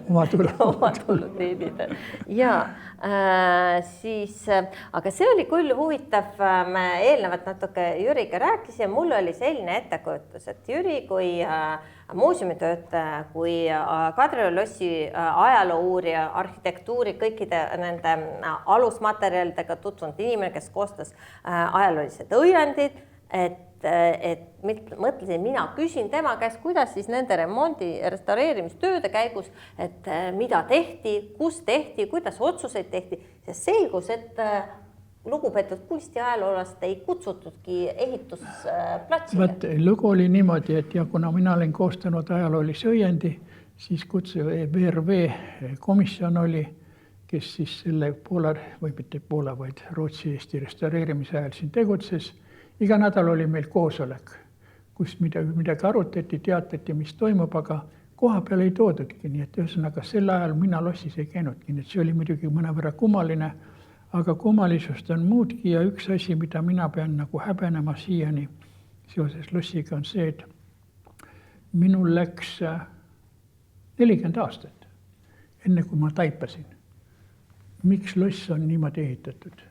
Oma tulu teenida. Ja siis, aga see oli küll huvitav, me eelnevalt natuke Jüriga rääkisime, mul oli selline ettekujutus, et Jüri kui muuseumitöötaja, kui Kadrioru lossi ajaloo-uurija, arhitektuuri, kõikide nende alusmaterjalidega tutvunud inimene, kes koostas ajaloolised õiendid, et mõtlesin, mina küsin tema käest, kuidas siis nende remondi restaureerimistööde käigus, et mida tehti, kus tehti, kuidas otsuseid tehti, sest selgus, et lugupeetud kunstiajaloolast ei kutsutudki ehitusplatsile. Lugu oli niimoodi, et ja kuna mina olen koostanud ajaloolise õiendi, siis VRV komisjon oli, kes siis selle Poola, või mitte Poola, vaid Rootsi-Eesti restaureerimise ajal siin tegutses. Iga nädal oli meil koosolek, kus midagi arutati, teatati, mis toimub, aga koha peal ei toodudki. Nii et ühesõnaga sel ajal mina lossis ei käinudki, nii et see oli muidugi mõnevõrra kummaline, aga kummalisust on muudki ja üks asi, mida mina pean nagu häbenema siiani seoses lossiga on see, et minul läks 40 aastat, enne kui ma taipasin. Miks loss on niimoodi ehitatud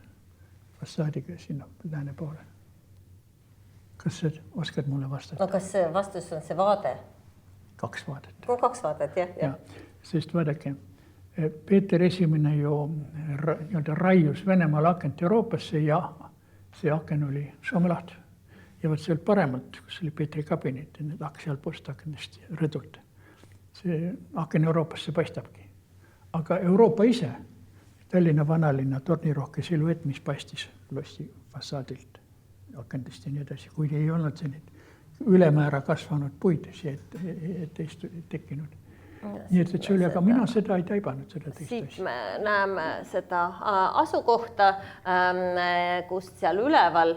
fassaadiga sinna lääne poole? Kas sa oskad mulle vastata? No kas vastus on see vaade? 2 vaadet. 2 vaadet, jah. Sest vaadake, Peeter Esimene ju raius Venemaal akent Euroopasse ja see aken oli Soome laht. Ja võt sealt paremalt, kus oli Peetri kabinet, need seal postakendest rõdult. See aken Euroopasse paistabki. Aga Euroopa ise, Tallinna vanalinna tornirohke siluett, mis paistis lossi fassaadilt, akendest ja nii edasi, kui ei olnud selline ülemäära kasvanud puid, et ei tekkinud. Nii et see oli, aga mina seda ei taibanud, seda teist asja. Siit me näeme seda asukohta, kust seal üleval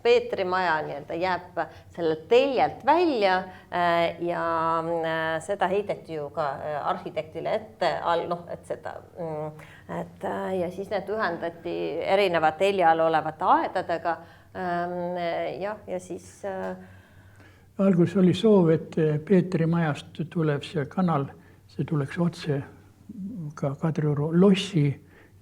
Peetri maja jääb selle teljelt välja ja seda heideti ju ka arhitektile ette all, et seda, ja siis need ühendati erineva telja all olevate aedadega ja siis algus oli soov, et Peetri majast tuleb see kanal, see tuleks otse ka Kadrioru lossi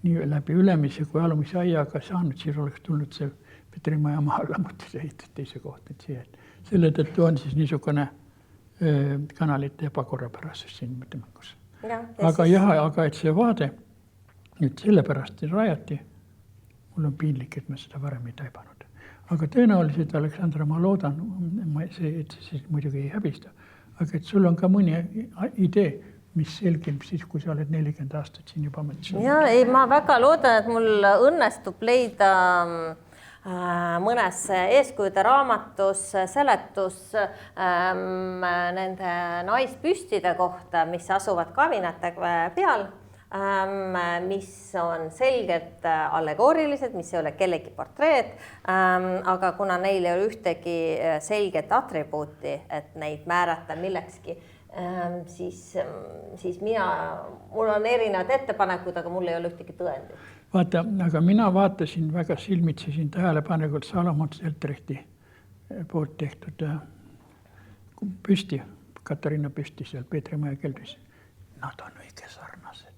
nii läbi ülemise kui alumise aiaga saanud, siis oleks tulnud see Peetri maja maha lammutada ja ehitada teise kohta. Selle tõttu on siis niisugune kanalite ebakorrapärasus siin mõttemangus. Aga et see vaade nüüd sellepärast rajati, mul on piinlik, et ma seda varem ei taibanud. Aga tõenäoliselt, Aleksandra, ma loodan, et see muidugi ei häbista, aga et sul on ka mõni idee, mis selgib siis, kui sa oled 40 aastat siin juba mõtlesin. Ma väga loodan, et mul õnnestub leida mõnes eeskujude raamatus seletus nende naispüstide kohta, mis asuvad kavinate peal, mis on selgelt allegoorilised, mis ei ole kellegi portreed, aga kuna neil ei ole ühtegi selget atribuuti, et neid määrata millekski, siis mul on erinevad ettepanekud, aga mul ei ole ühtegi tõendit. Vaata, aga mina vaatasin väga silmitsesin tähelepanelikult Salomon Seltrechti poolt tehtud püsti, Katariina püsti seal Peetrimäe keldris. Nad on õige sarnased.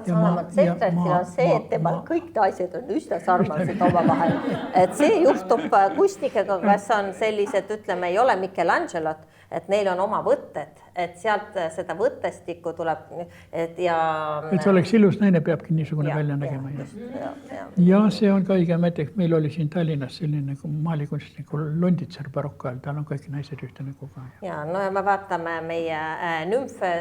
Salomon Seltrechtil on see, et temal kõik naised on üsna sarnased omavahel. Et see juhtub kunstnikega, kes on sellised, ütleme, ei ole Michelangelot, et neil on oma võtted, et sealt seda võttestikku tuleb, et oleks ilus naine, peabki niisugune välja nägema. Ja see on ka õige mõte, meil oli siin Tallinnas selline maalikunstniku Lunditser barokkaajal, tal on kõik naised ühte näguga. Ja me vaatame meie nümfe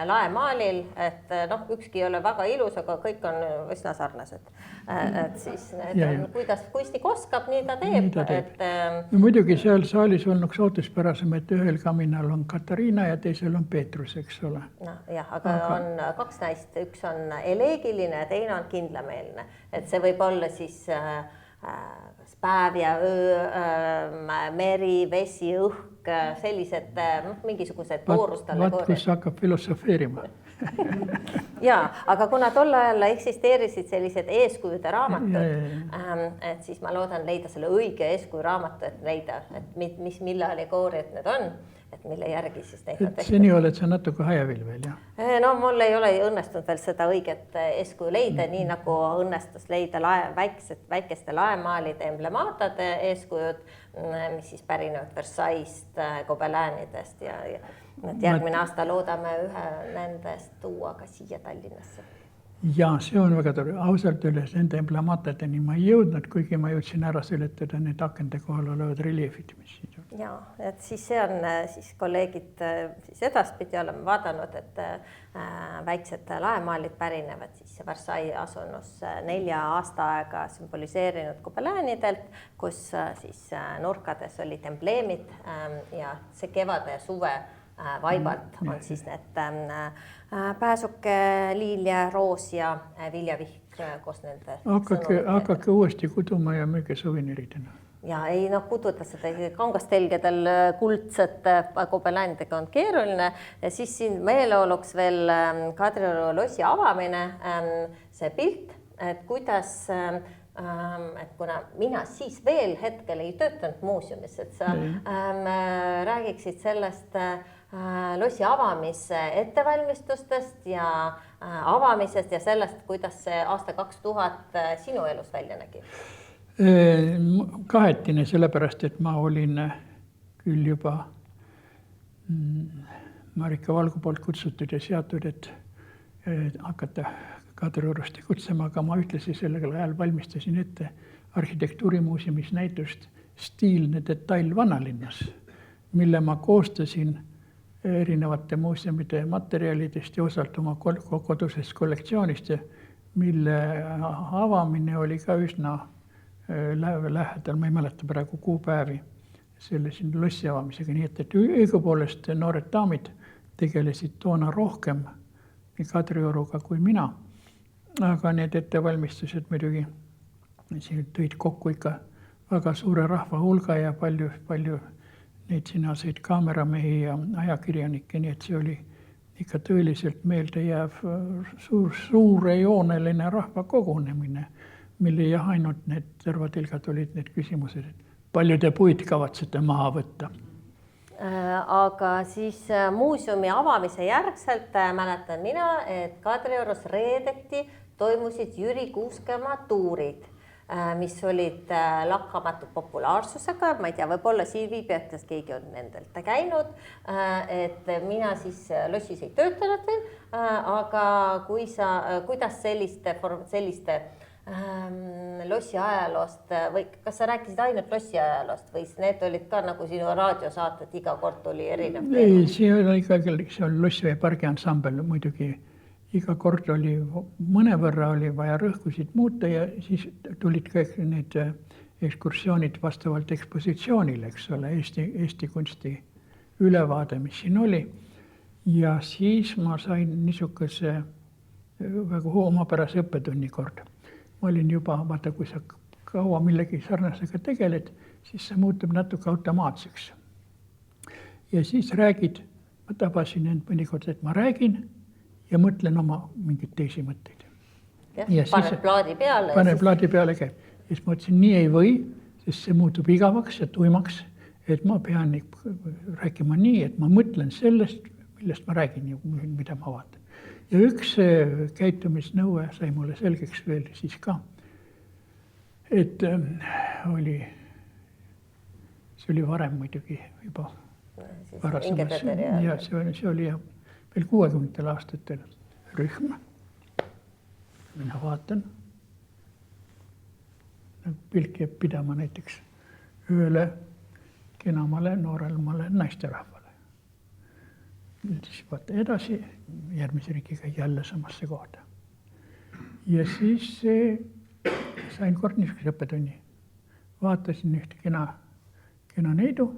laemaalil, et ükski ei ole väga ilus, aga kõik on üsna sarnased. Et siis kuidas kunstnik oskab, nii ta teeb. Muidugi seal saalis on üks ootuspärasem, et ühel kaminal on Katariina ja teisel on Peetrus, eks ole. Aga on kaks naist, üks on eleegiline ja teine on kindlameelne. Et see võib olla siis päev ja öö, meri, vesi, õhk, sellised mingisugused voorustale. Vaat, kus hakkab filosofeerima. Aga kuna tol ajal eksisteerisid sellised eeskujude raamatud, et siis ma loodan leida selle õige eeskuju raamatu, et leida, et mille allegooriad need on, et mille järgi siis neid on tehtud. Seni oled sa natuke hajavil veel, jah? Mul ei ole õnnestunud veel seda õiget eeskuju leida, nii nagu õnnestus leida väikeste laemaalide emblemaatade eeskujud, mis siis pärinevad Versailles'st, Gobelänidest ja järgmine aasta loodame ühe nendest tuua ka siia Tallinnasse. Ja see on väga tore. Ausalt üles nende emblemaatadeni ma ei jõudnud, kuigi ma jõudsin ära seletada need akende kohal olevad reliefid, mis siin on. Et siis see on siis kolleegid siis edaspidi oleme vaadanud, et väiksed laemaalid pärinevad siis Versailles asunus 4 aasta aega symboliseerinud Gobelänidelt, kus siis nurkades olid embleemid ja see kevade ja suve vaibalt on siis need pääsuke, liilja, roos ja viljavihk koos nende Hakake uuesti kuduma ja müüge suveniridena. Ja ei kududa seda kangastelgedel kuldsete Gobelänidega on keeruline. Ja siis siin meeleoluks veel Kadrioru lossi avamine, see pilt, et kuidas et kuna mina siis veel hetkel ei töötanud muuseumis, et sa räägiksid sellest lossi avamise ettevalmistustest ja avamisest ja sellest, kuidas see aasta 2000 sinu elus välja nägi? Kahetine, sellepärast, et ma olin küll juba Marika Valgu poolt kutsutud ja seatud, et hakata Kadriorust kutsema, aga ma ühtlasi sellega ajal valmistasin ette arhitektuurimuuseumis näitust Stiilne detail vanalinnas, mille ma koostasin erinevate muuseumide materjalidest ja osalt oma kodusest kollektsioonist, mille avamine oli ka üsna lähedal, ma ei mäleta praegu kuupäevi selle siin lossi avamisega, nii et õigupoolest noored daamid tegelesid toona rohkem nii Kadrioruga kui mina. Aga need ettevalmistused muidugi siin tõid kokku ikka väga suure rahva hulga ja palju neid sinaseid kaameramehi ja ajakirjanikke, nii et see oli ikka tõeliselt meelde jääv suurejooneline rahva kogunemine, mille jah ainult need tervatilgad olid need küsimused, et palju te puid kavatsete maha võtta. Aga siis muuseumi avamise järgselt mäletan mina, et Kadriorus reedeti toimusid Jüri Kuuskemaa tuurid, mis olid lakkamatu populaarsusega, ma ei tea, võib-olla siin viibijatest keegi on nendelt käinud, et mina siis lossis ei töötanud veel, aga kuidas selliste lossi ajaloost või kas sa rääkisid ainult lossi ajaloost või need olid ka nagu sinu raadiosaated, iga kord oli erinev teema? Ei, see oli lossi ja pargi ansambel muidugi. Iga kord oli mõnevõrra oli vaja rõhkusid muuta ja siis tulid kõik need ekskursioonid vastavalt ekspositsioonile, eks ole, Eesti kunsti ülevaade, mis siin oli. Ja siis ma sain niisuguse väga omapärase õppetunni kord. Ma olin juba, vaata, kui sa kaua millegi sarnasega tegeled, siis see muutub natuke automaatseks. Ja siis räägid, ma tabasin end mõnikord, et ma räägin ja mõtlen oma mingeid teisi mõtteid. Ja paned plaadi peale. Paned plaadi peale käib. Ja siis ma ütlesin, nii ei või, sest see muutub igavaks ja tuimaks, et ma pean rääkima nii, et ma mõtlen sellest, millest ma räägin ja mida ma vaatan. Ja üks käitumisnõue sai mulle selgeks veel siis ka, et see oli varem muidugi juba varasemas. Ja see oli veel 60 aastatel rühm. Mina vaatan, pilk jääb pidama näiteks ühele kenamale, nooremale naisterahvale. Siis vaata edasi, järgmise riikiga jälle samasse kohta. Ja siis sain kord niisuguse õppetunni. Vaatasin ühte kena neidu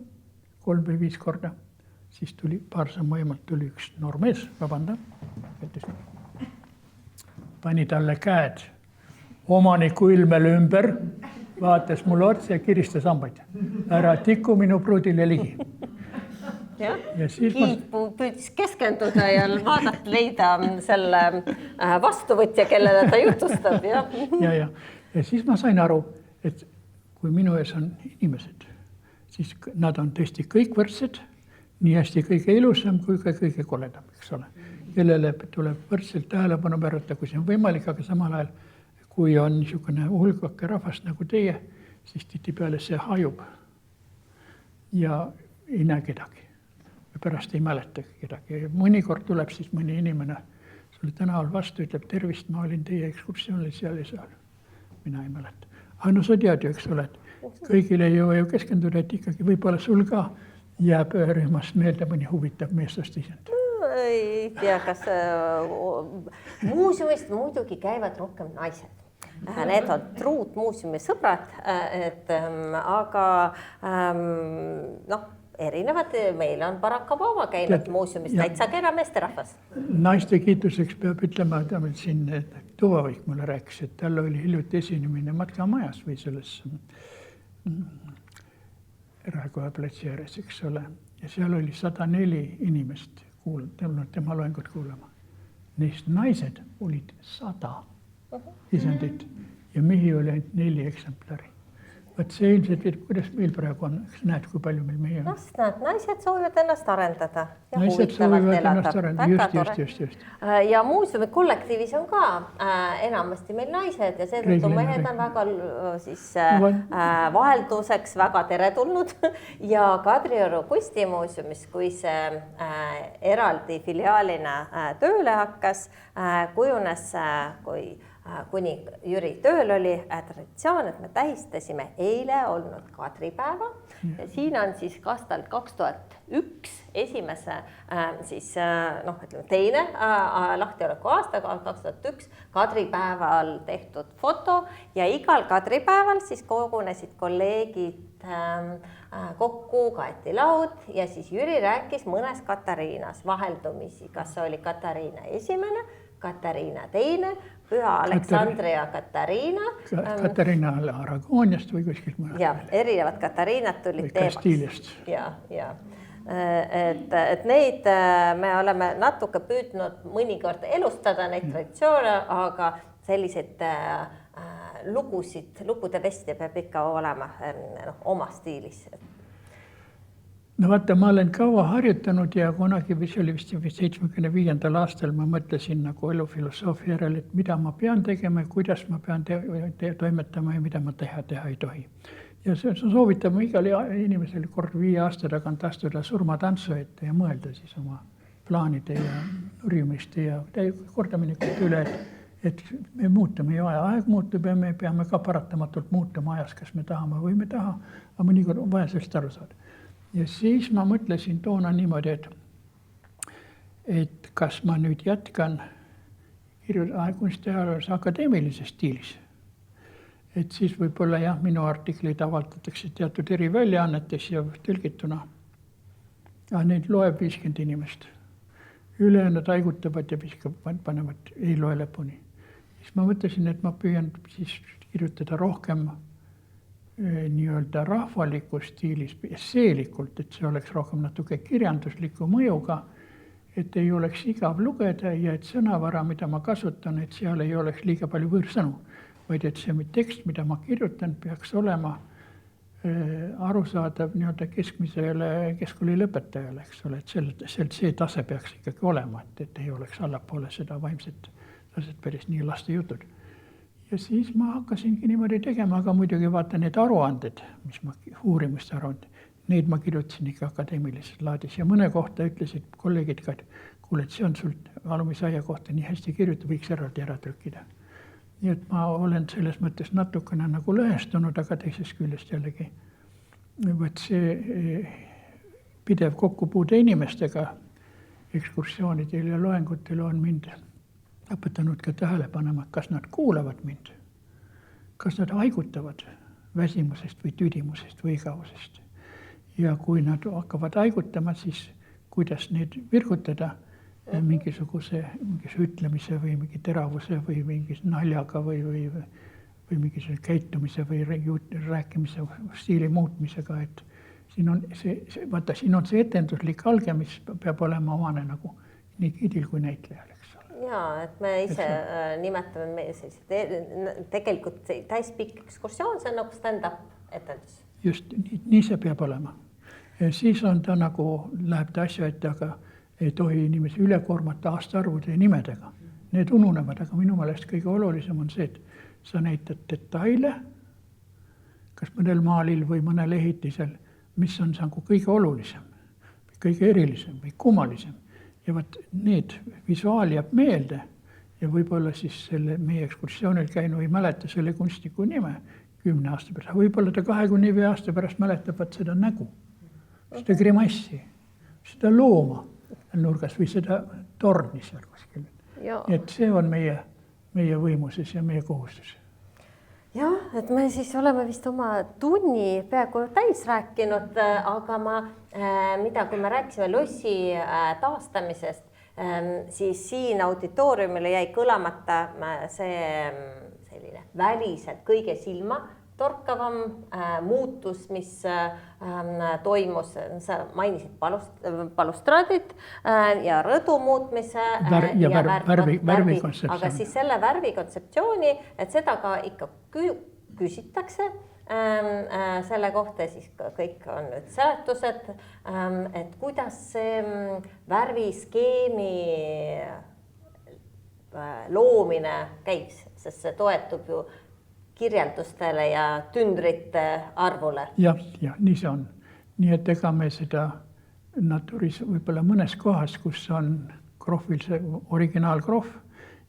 3 või 5 korda. Siis tuli paar sammu eemalt tuli üks noormees, vabanda. Pani talle käed omaniku ilmele ümber, vaatas mulle otsa ja kiristas hambaid. Ära tiku minu pruudile ligi. Ja siis püüdis keskenduda ja vaadata leida selle vastuvõtja, kellele ta jutustab. Ja siis ma sain aru, et kui minu ees on inimesed, siis nad on tõesti kõik võrdsed, nii hästi kõige ilusam kui ka kõige koledam, eks ole. Kellele tuleb võrdselt tähelepanu pöörata, kui see on võimalik, aga samal ajal, kui on niisugune hulgake rahvast nagu teie, siis tihtipeale see hajub ja ei näe kedagi. Pärast ei mäleta kedagi. Mõnikord tuleb siis mõni inimene sulle tänaval vastu, ütleb tervist, ma olin teie ekskursioonil seal ja seal. Mina ei mäleta. Aga no sa tead ju, eks ole, et kõigile ei jõua ju keskenduda, et ikkagi võib-olla sul ka jääb rühmast meelde mõni huvitav meestast isend. Ei tea, kas muuseumist muidugi käivad rohkem naised. Need on truud muuseumi sõbrad, aga erinevad, meil on Barack Obama käinud muuseumis täitsa kena meesterahvas. Naiste kiituseks peab ütlema, et siin Tuvavik mulle rääkis, et tal oli hiljuti esinemine Matkamajas või selles Raekoja platsi ääres, eks ole. Ja seal oli 104 inimest tema loengut kuulama. Neist naised olid 100 isendit ja mehi oli ainult 4 eksemplari. Vaat see ilmselt, kuidas meil praegu on, eks näed, kui palju meil mehi on. Naised soovivad ennast arendada ja naised huvitavalt elada. Just. Ja muuseumi kollektiivis on ka enamasti meil naised ja seetõttu mehed on väga vahelduseks väga teretulnud. Ja Kadrioru kunstimuuseumis, kui see eraldi filiaalina tööle hakkas, kujunes, kuni Jüri tööl oli traditsioon, et me tähistasime eile olnud Kadripäeva. Ja siin on siis aastal 2001 esimese, teine lahtioleku aasta 2001 Kadripäeval tehtud foto ja igal Kadripäeval siis kogunesid kolleegid kokku, kaeti laud ja siis Jüri rääkis mõnes Katariinas vaheldumisi, kas oli Katariina esimene, Katariina teine, Püha Aleksandria Katariina. Katariina Aragooniast või kuskilt mõned. Ja, erinevad Katariinad tulid teemaks. Kastiiliast. Ja. Et neid me oleme natuke püüdnud mõnikord elustada neid traditsioone, aga selliseid lugude vesti peab ikka olema oma stiilis. No vaata, ma olen kaua harjutanud ja kunagi see oli vist 75. aastal ma mõtlesin nagu elufilosoofia järel, et mida ma pean tegema ja kuidas ma pean toimetama ja mida ma teha ei tohi. Ja see soovitama igal inimesel kord 5 aasta tagant astuda surmatantsu ette ja mõelda siis oma plaanide ja nurjumiste ja kordaminekut üle, et me muutume ju aeg muutub ja me peame ka paratamatult muutuma ajas, kas me tahame või me taha, aga mõnikord on vaja sellest aru saada. Ja siis ma mõtlesin toona niimoodi, et kas ma nüüd jätkan kunstiajaloos akadeemilises stiilis. et siis võib-olla jah, minu artiklid avaldatakse teatud eriväljaannetes ja tõlgituna. Ja neid loeb 50 inimest. Ülejäänud haigutavad ja panevad, ei loe lõpuni. Siis ma mõtlesin, et ma püüan siis kirjutada rohkem nii-öelda rahvaliku stiilis, esseelikult, et see oleks rohkem natuke kirjandusliku mõjuga, et ei oleks igav lugeda ja et sõnavara, mida ma kasutan, et seal ei oleks liiga palju võõrsõnu, vaid et see tekst, mida ma kirjutan, peaks olema arusaadav nii-öelda keskkooli lõpetajale, eks ole, et see tase peaks ikkagi olema, et ei oleks allapoole seda vaimset taset päris nii laste jutud. Ja siis ma hakkasingi niimoodi tegema, aga muidugi vaata need aruanded, mis ma uurimiste aruanded, neid ma kirjutasin ikka akadeemilises laadis ja mõne kohta ütlesid kolleegid ka, et kuule, et see on sult Alumise aia kohta nii hästi kirjutada, võiks eraldi ära trükkida. Nii et ma olen selles mõttes natukene nagu lõhestunud, aga teisest küljest jällegi võt see pidev kokkupuude inimestega ekskursioonidel ja loengutel on mind õpetanud ka tähele panema, kas nad kuulavad mind, kas nad haigutavad väsimusest või tüdimusest või igavusest. Ja kui nad hakkavad haigutama, siis kuidas neid virgutada mingisuguse ütlemise või mingi teravuse või mingi naljaga või mingisuguse käitumise või rääkimise stiili muutmisega, et siin on see etenduslik alge, mis peab olema omane nagu nii gidil kui näitlejal, eks ole. Jaa, et me ise nimetame meie tegelikult täispikk ekskursioon, see on nagu stand-up etendus. Just, nii see peab olema. Siis on ta nagu, läheb ta asju ette, aga ei tohi inimesi üle koormata aastaarvude ja nimedega. Need ununevad, aga minu meelest kõige olulisem on see, et sa näitad detaile, kas mõnel maalil või mõnel ehitisel, mis on kõige olulisem, kõige erilisem või kummalisem. Ja võt need visuaal jääb meelde ja võib-olla siis selle meie ekskursioonil käinu ei mäleta selle kunstniku nime 10 aasta pärast. Võib-olla ta 25 aasta pärast mäletab seda nägu, seda grimassi, seda looma nurgas või seda torni seal kuskil. Et see on meie võimuses ja meie kohustus. Jah, et me siis oleme vist oma tunni peaaegu täis rääkinud, aga kui me rääkisime lossi taastamisest, siis siin auditooriumile jäi kõlamata see selline väliselt kõige silma torkavam muutus, mis toimus, sa mainisid balustraadid ja rõdu muutmise ja värvikontseptsiooni. Aga siis selle värvikontseptsiooni, et seda ka ikka küsitakse selle kohta, siis kõik on nüüd seletused, et kuidas see värviskeemi loomine käiks, sest see toetub ju kirjeldustele ja tündrite arvule. Ja, nii see on. Nii et ega me seda natuuris võib-olla mõnes kohas, kus on krohvil see originaalkrohv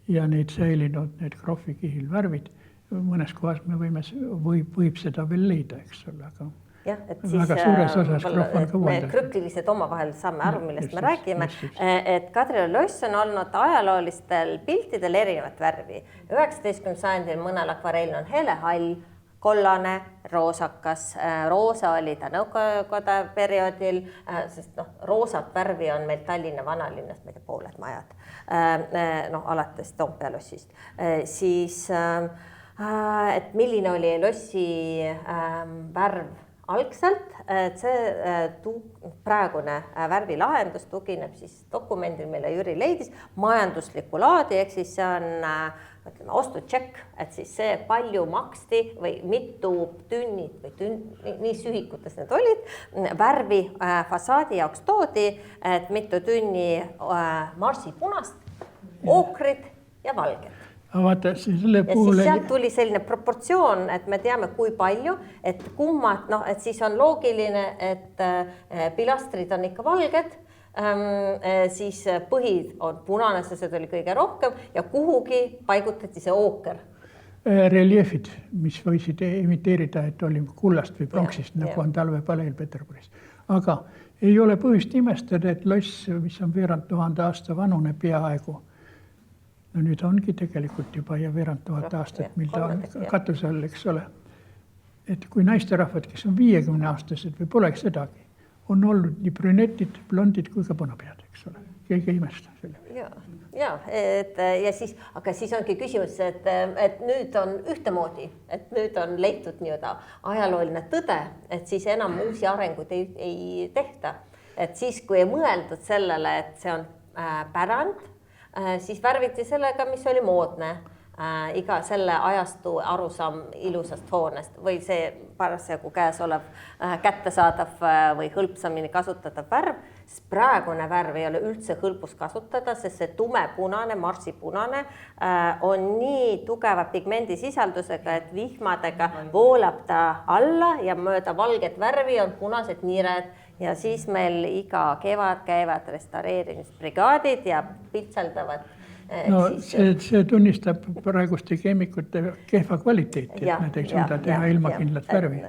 ja neid säilinud need krohvikihil värvid, mõnes kohas me võib seda veel leida, eks ole, aga jah, et siis me krüptilised omavahel saame aru, millest me räägime, et Kadrioru loss on olnud ajaloolistel piltidel erinevat värvi. 19. sajandil mõnel akvarell on helehall, kollane, roosakas, roosa oli ta nõukogude perioodil, sest roosat värvi on meil Tallinna vanalinnast, meil pooled majad, alates Toompea lossist. Siis, et milline oli lossi värv algselt, et see praegune värvilahendus tugineb siis dokumendil, mille Jüri leidis, majandusliku laadi, ehk siis see on ostutšekk, et siis see palju maksti või mitu tünnid või nii sühikutes need olid, värvi fassaadi jaoks toodi, et mitu tünni marsipunast, ookrid ja valged. Vaata, selle puhul... Ja siis sealt tuli selline proportsioon, et me teame, kui palju, et kummad, et siis on loogiline, et pilastrid on ikka valged, siis põhid on punane, see oli kõige rohkem ja kuhugi paigutati see ooker. Reliefid, mis võisid imiteerida, et oli kullast või pronksist, nagu on talvepaleel Peterburis. Aga ei ole põhjust imestada, et loss, mis on 2000 aasta vanune peaaegu, no nüüd ongi tegelikult juba ja veerand tuhat aastat, mil ta on katuse all, eks ole. Et kui naisterahvad, kes on 50-aastased või poleks sedagi, on olnud nii brünetid, blondid kui ka punapead, eks ole. Keegi imesta selle. Ja, ja siis, aga siis ongi küsimus, et nüüd on ühtemoodi, et nüüd on leitud nii-öelda ajalooline tõde, et siis enam uusi arenguid ei tehta. Et siis, kui ei mõeldud sellele, et see on pärand, siis värviti sellega, mis oli moodne. Iga selle ajastu arusaam ilusast hoonest või see parasjagu käes olev kättesaadav või hõlpsamini kasutatav värv. Praegune värv ei ole üldse hõlpus kasutada, sest see tumepunane, marsipunane on nii tugeva pigmendisisaldusega, et vihmadega voolab ta alla ja mööda valget värvi on punased niired ja siis meil iga kevad käivad restaureerimisbrigaadid ja pitseldavad. No see tunnistab praeguste keemikute kehva kvaliteeti, et nad ei suuda teha ilmakindlat värvi.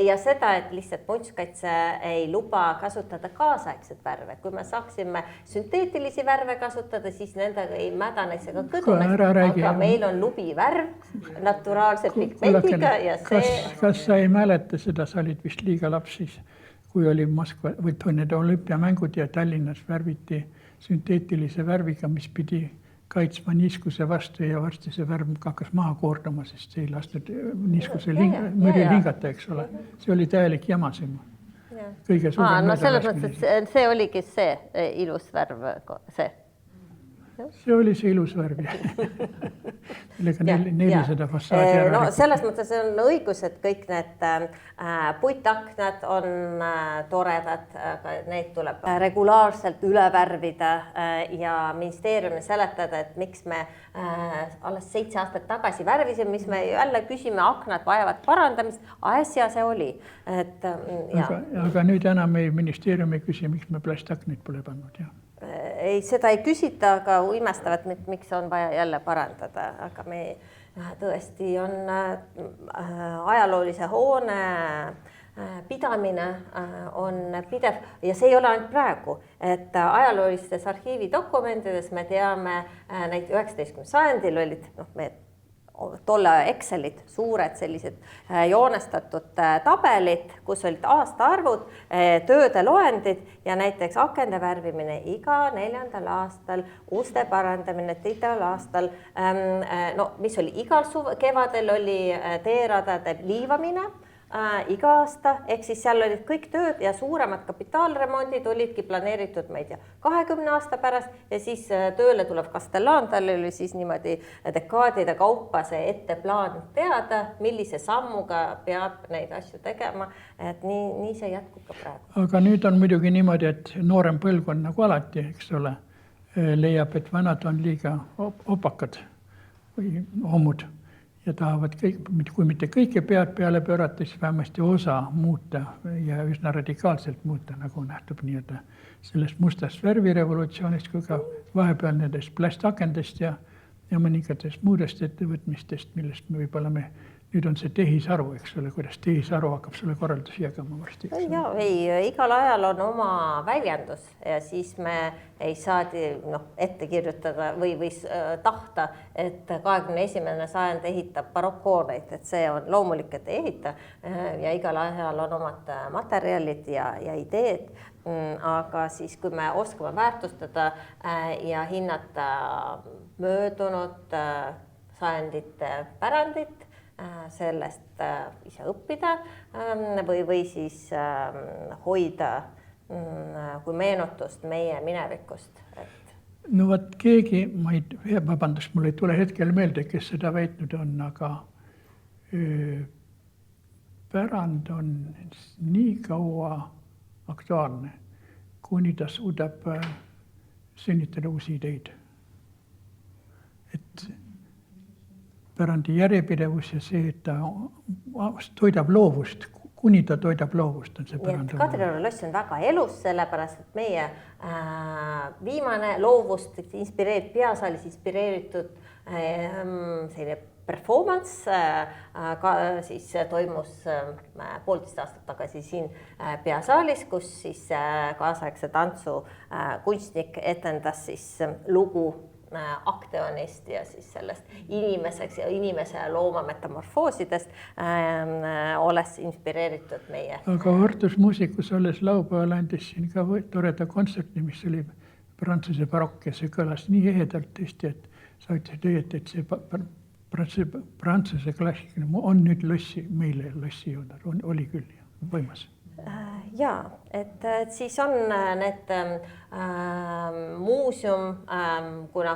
Ja seda, et lihtsalt muinsuskaitse ei luba kasutada kaasaegset värve. Kui me saaksime sünteetilisi värve kasutada, siis nendega ei mädaneks ega kõduneks, aga meil on lubivärv naturaalse pigmendiga ja see... Kas sa ei mäleta seda, sa olid vist liiga laps siis, kui oli Moskva või need olümpiamängud ja Tallinnas värviti sünteetilise värviga, mis pidi kaitsma niiskuse vastu ja varsti see värv hakkas maha koordama, sest see ei lastud niiskuse mõri lingata, eks ole. See oli täielik jama siin. Kõige suurem no selles mõttes, et see oligi see ilus värv, see. See oli see ilus värv. Millega 400 fassaadi ära. No selles mõttes on õigus, et kõik need puitaknad on toredad, aga neid tuleb regulaarselt üle värvida ja ministeeriumi seletada, et miks me alles 7 aastat tagasi värvisime, mis me jälle küsime, aknad vajavad parandamist, asja see oli. Aga nüüd enam ministeeriumi küsi, miks me plastakneid pole pannud, jah. Ei, seda ei küsita, aga imestavad, miks on vaja jälle parandada, aga me tõesti on ajaloolise hoone pidamine on pidev ja see ei ole ainult praegu, et ajaloolistes arhiividokumentides me teame, neid 19. sajandil olid tolle Excelit, suured sellised joonestatud tabelid, kus olid aastaarvud, tööde loendid ja näiteks akende värvimine iga 4. aastal, uste parandamine igal aastal, mis oli igal kevadel oli teeradade liivamine iga aasta, ehk siis seal olid kõik tööd ja suuremad kapitaalremondid olidki planeeritud, ma ei tea, 20 aasta pärast ja siis tööle tulev Kastellaan, tal oli siis niimoodi dekaadide kaupa see etteplaan teada, millise sammuga peab neid asju tegema, et nii see jätkub ka praegu. Aga nüüd on muidugi niimoodi, et noorem põlvkond nagu alati, eks ole, leiab, et vanad on liiga opakad või hommud. Ja tahavad kõik, kui mitte kõike pead peale pöörata, siis vähemasti osa muuta ja üsna radikaalselt muuta, nagu nähtub nii-öelda sellest mustast värvirevolutsioonist, kui ka vahepeal nendest plastakendest ja mõningatest muudest ettevõtmistest, millest me võib-olla nüüd on see tehisaru, eks ole, kuidas tehisaru hakkab sulle korraldusi jagama varsti. Igal ajal on oma väljendus ja siis me ei saadi ette kirjutada või tahta, et 21. sajand ehitab barokkooneid, et see on loomulik, et ei ehita ja igal ajal on omad materjalid ja ideed, aga siis kui me oskame väärtustada ja hinnata möödunud sajandite pärandit, sellest ise õppida või siis hoida kui meenutust meie minevikust. No võt keegi, vabandust, mul ei tule hetkel meelde, kes seda väitnud on, aga pärand on nii kaua aktuaalne, kuni ta suudab sünnitada uusi ideid. Et pärandi järjepidevus ja see, et ta toidab loovust, kuni ta toidab loovust, on see pärand. Kadrioru loss on väga elus, sellepärast, et meie viimane loovust peasaalis inspireeritud selline performance siis toimus 1,5 aastat tagasi siin peasaalis, kus siis kaasaegse tantsu kunstnik etendas siis lugu Acteonist ja siis sellest inimeseks ja inimese ja looma metamorfoosidest olles inspireeritud meie. Aga Artus Muusikus alles laupäeval andis siin ka toreda kontserti, mis oli Prantsuse barokk ja see kõlas nii ehedalt tõesti, et sa ütlesid õieti, et see Prantsuse klassikaline on nüüd meile lossi jõudnud, oli küll võimas. Jaa, et siis on need muuseum, kuna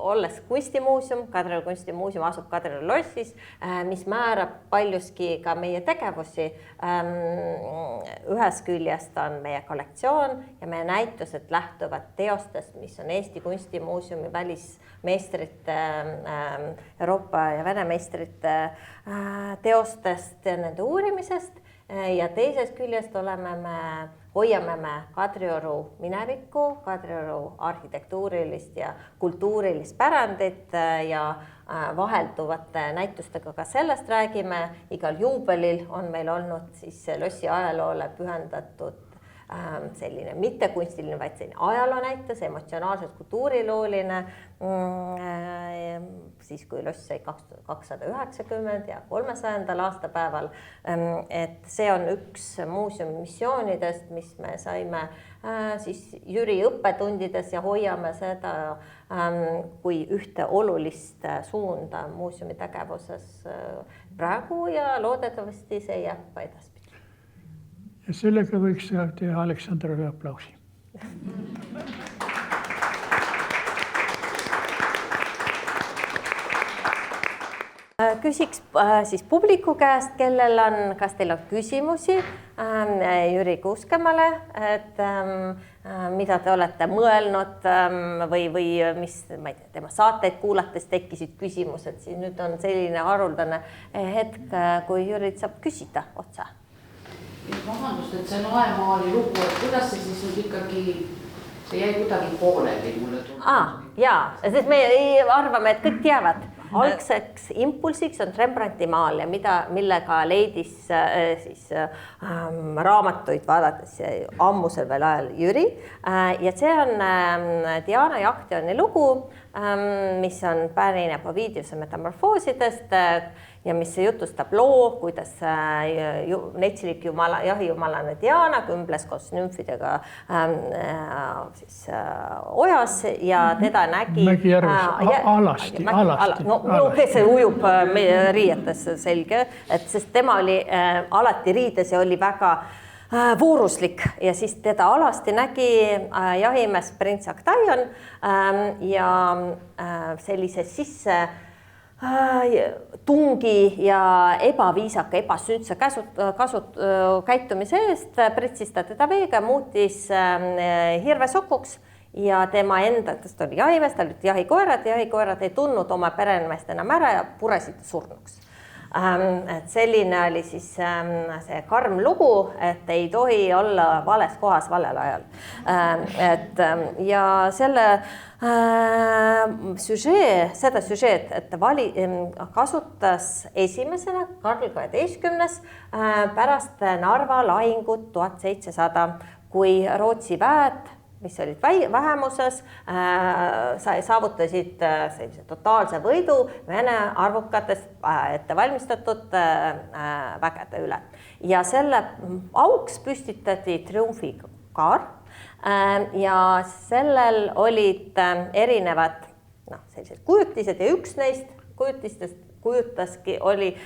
olles kunstimuuseum, Kadrioru kunstimuuseum asub Kadrioru lossis, mis määrab paljuski ka meie tegevusi. Ühes küljest on meie kollektsioon ja meie näitused lähtuvad teostest, mis on Eesti kunstimuuseumi välismeistrite, Euroopa ja Vene meistrite teostest ja nende uurimisest. Ja teisest küljest hoiame me Kadrioru minevikku, Kadrioru arhitektuurilist ja kultuurilist pärandit ja vahelduvate näitustega ka sellest räägime. Igal juubelil on meil olnud siis lossi ajaloole pühendatud selline mitte kunstiline, vaid selline ajaloonäitus, emotsionaalselt kultuurilooline, siis kui loss sai 290 ja 300. aastapäeval. Et see on üks muuseumi missioonidest, mis me saime siis Jüri õppetundides ja hoiame seda kui ühte olulist suunda muuseumi tegevuses praegu ja loodetavasti see jääb ka edaspidi. Ja sellega võiks teha Aleksandrile aplausi. Küsiks siis publiku käest, kellel on, kas teil on küsimusi Jüri Kuuskemale, et mida te olete mõelnud või mis, ma ei tea, tema saateid kuulates tekkisid küsimused, siis nüüd on selline haruldane hetk, kui Jürit saab küsida otsa. Vabandust, et see Noemaali lugu, et kuidas see siis nüüd ikkagi, see jäi kuidagi pooleli mulle tundnud? Jaa, sest me arvame, et kõik teavad. Algseks impulsiks on Rembrandti maal ja millega leidis siis raamatuid vaadates ammusel veel ajal Jüri. Ja see on Diana ja Acteoni lugu, mis on pärineb Ovidiuse metamorfoosidest ja mis jutustab loo, kuidas netsilik jahijumalane Diana kümbles koos nümfidega siis ojas ja teda nägi alasti. Kes see ujub riietes, selge, et sest tema oli alati riides ja oli väga vooruslik ja siis teda alasti nägi jahimees prints Actaion ja sellise sisse tungi ja ebaviisaka, ebasündse käitumise eest pritsis ta teda veega, muutis hirvesokuks ja tema endast oli jahimees, ta olid jahikoerad ei tundnud oma peremeest enam ära ja puresid surnuks. Et selline oli siis see karm lugu, et ei tohi olla vales kohas valel ajal. Ja selle seda süžeed, et kasutas esimesena Karl XII pärast Narva lahingut 1700, kui Rootsi väed, mis olid vähemuses, saavutasid sellise totaalse võidu Vene arvukatest ettevalmistatud vägede üle. Ja selle auks püstitati triumfikaar ja sellel olid erinevad sellised kujutised ja üks neist kujutistest oli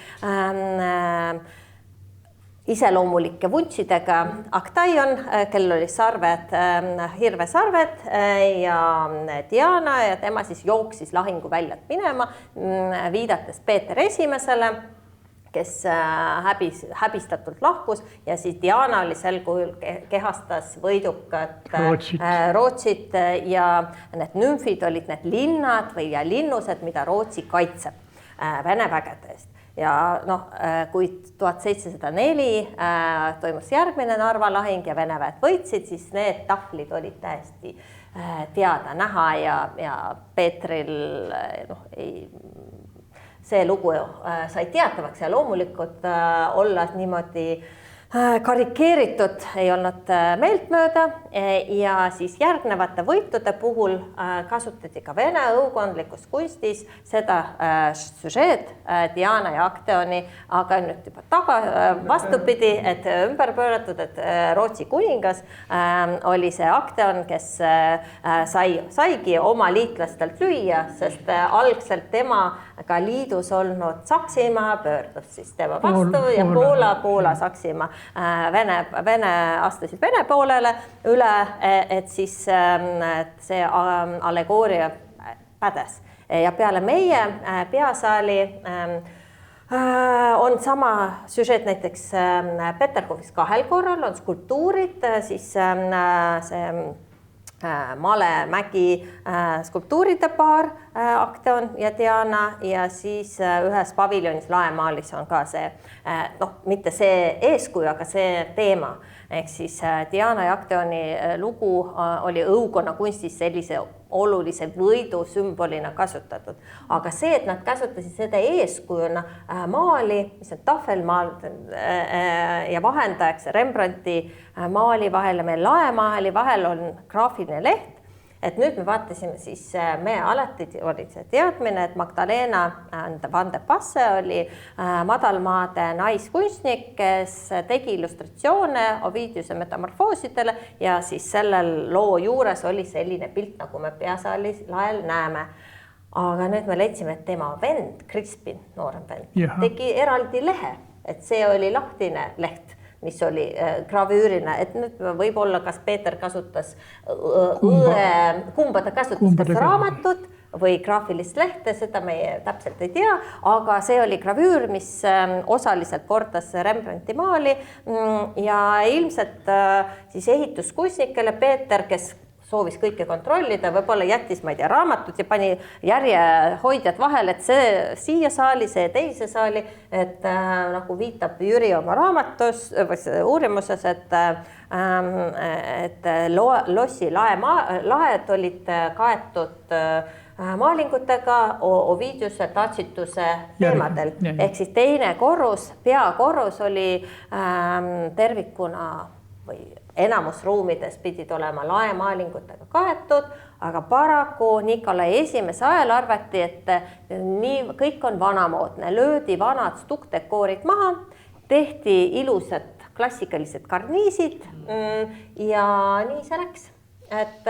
iseloomulike vuntsidega Actaion, kellel oli hirvesarved ja Diana ja tema siis jooksis lahinguväljalt minema, viidates Peeter Esimesele, kes häbistatult lahkus ja siis Diana oli sel kujul kehastas võidukat Rootsit ja need nümfid olid need linnad või linnused, mida Rootsi kaitseb Vene vägede eest. Ja kui 1704 toimus järgmine Narva lahing ja Vene väed võitsid, siis need tahvlid olid täiesti teada näha ja Peetril see lugu sai teatavaks ja loomulikult olla niimoodi karikeeritud ei olnud meeltmööda ja siis järgnevate võitude puhul kasutati ka Vene õukondlikus kunstis seda süžeed Diana ja Acteoni, aga nüüd juba vastupidi, et ümber pööratud, et Rootsi kuningas oli see Acteon, kes saigi oma liitlastelt lüüa, sest algselt temaga liidus olnud Saksimaa pöördus siis tema vastu ja Poola, Saksimaa, Vene astusid Vene poolele üle, et siis see allegooria pädes. Ja peale meie peasaali on sama süžeet näiteks Peterhovis 2 korral, on skulptuurid, siis see Male Mägi skulptuuride paar, Acteon ja Diana, ja siis ühes paviljonis laemaalis on ka see, mitte see eeskuju, aga see teema. Ehk siis Diana ja Acteoni lugu oli õukonna kunstis sellise olulise võidu sümbolina kasutatud. Aga see, et nad kasutasid seda eeskujuna maali, mis on tahvelmaal ja vahendajaks Rembrandti maali vahel ja meil laemaali vahel on graafiline leht, et nüüd me vaatasime siis, me alati oli see teadmine, et Magdalena van de Passe oli madalmaade naiskunstnik, kes tegi illustratsioone Ovidiuse metamorfoosidele ja siis sellel loo juures oli selline pilt, nagu me peasaali lael näeme. Aga nüüd me leidsime, et tema vend, Crispin, noorem vend, tegi eraldi lehe, et see oli lahtine leht, mis oli gravüürina, et nüüd võib-olla, kas Peeter kasutas kumba ta kasutas, kas raamatut või graafilist lehte, seda me täpselt ei tea, aga see oli gravüür, mis osaliselt kordas Rembrandti maali ja ilmselt siis ehituskunstnikele Peeter, kes soovis kõike kontrollida, võib-olla jättis, ma ei tea, raamatut ja pani järjehoidjad vahel, et see siia saali, see teise saali, et nagu viitab Jüri oma raamatus või uurimuses, et lossi laed olid kaetud maalingutega Ovidiuse, Tacituse teemadel. Ehk siis teine korrus, peakorrus oli tervikuna või enamus ruumides pidid olema laemaalingutega kaetud, aga paraku Nikolai esimese ajal arvati, et nii kõik on vanamoodne, löödi vanad stukkdekoorid maha, tehti ilusad klassikalised karniisid ja nii see läks. Et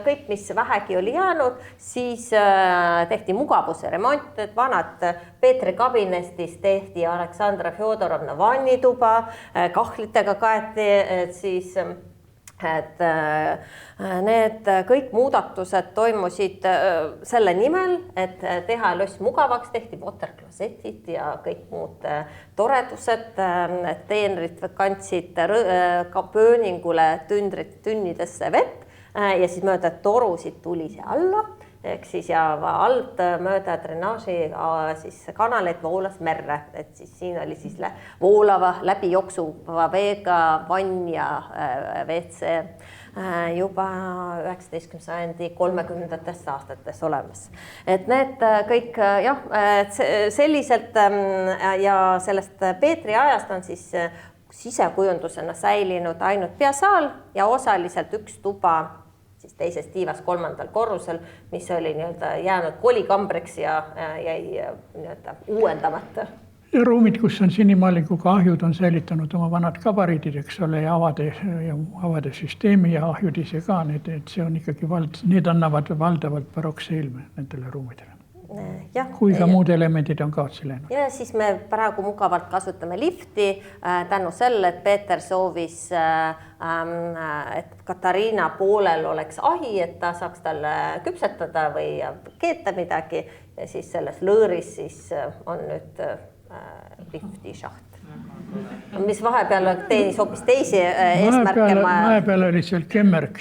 kõik, mis vähegi oli jäänud, siis tehti mugavuse remont, et vanad Peetri kabinestis tehti Aleksandra Fjodorovna vannituba, kahlitega kaeti, et siis need kõik muudatused toimusid selle nimel, et teha loss mugavaks, tehti waterclosetid ja kõik muud toredused, teenrid kandsid pööningule tünnidesse vett ja siis mööda torusid tuli see alla, ehk siis ja alt mööda drenaaži siis kanaleid voolas merre, et siis siin oli siis voolava läbi jooksuva veega vann ja WC juba 19. sajandi 30. aastates olemas. Et need kõik selliselt ja sellest Peetri ajast on siis sisekujundusena säilinud ainult peasaal ja osaliselt üks tuba siis teises tiivas 3. korrusel, mis oli jäänud kolikambriks ja jäi uuendamata. Ja ruumid, kus on sinimaalinguga ahjud, on säilitanud oma vanad kabariidid, eks ole, ja avade süsteemi ja ahjud ise ka, et see on ikkagi need annavad valdavalt barokse ilme nendele ruumidele. Kui ka muud elemendid on kaotsi läinud. Ja siis me praegu mugavalt kasutame lifti tänu selle, et Peeter soovis, et Katariina poolel oleks ahi, et ta saaks talle küpsetada või keeta midagi ja siis selles lõõris siis on nüüd lifti šaht. Mis vahepeal teenis hoopis teisi eesmärke. Vahepeal oli seal kemmerg.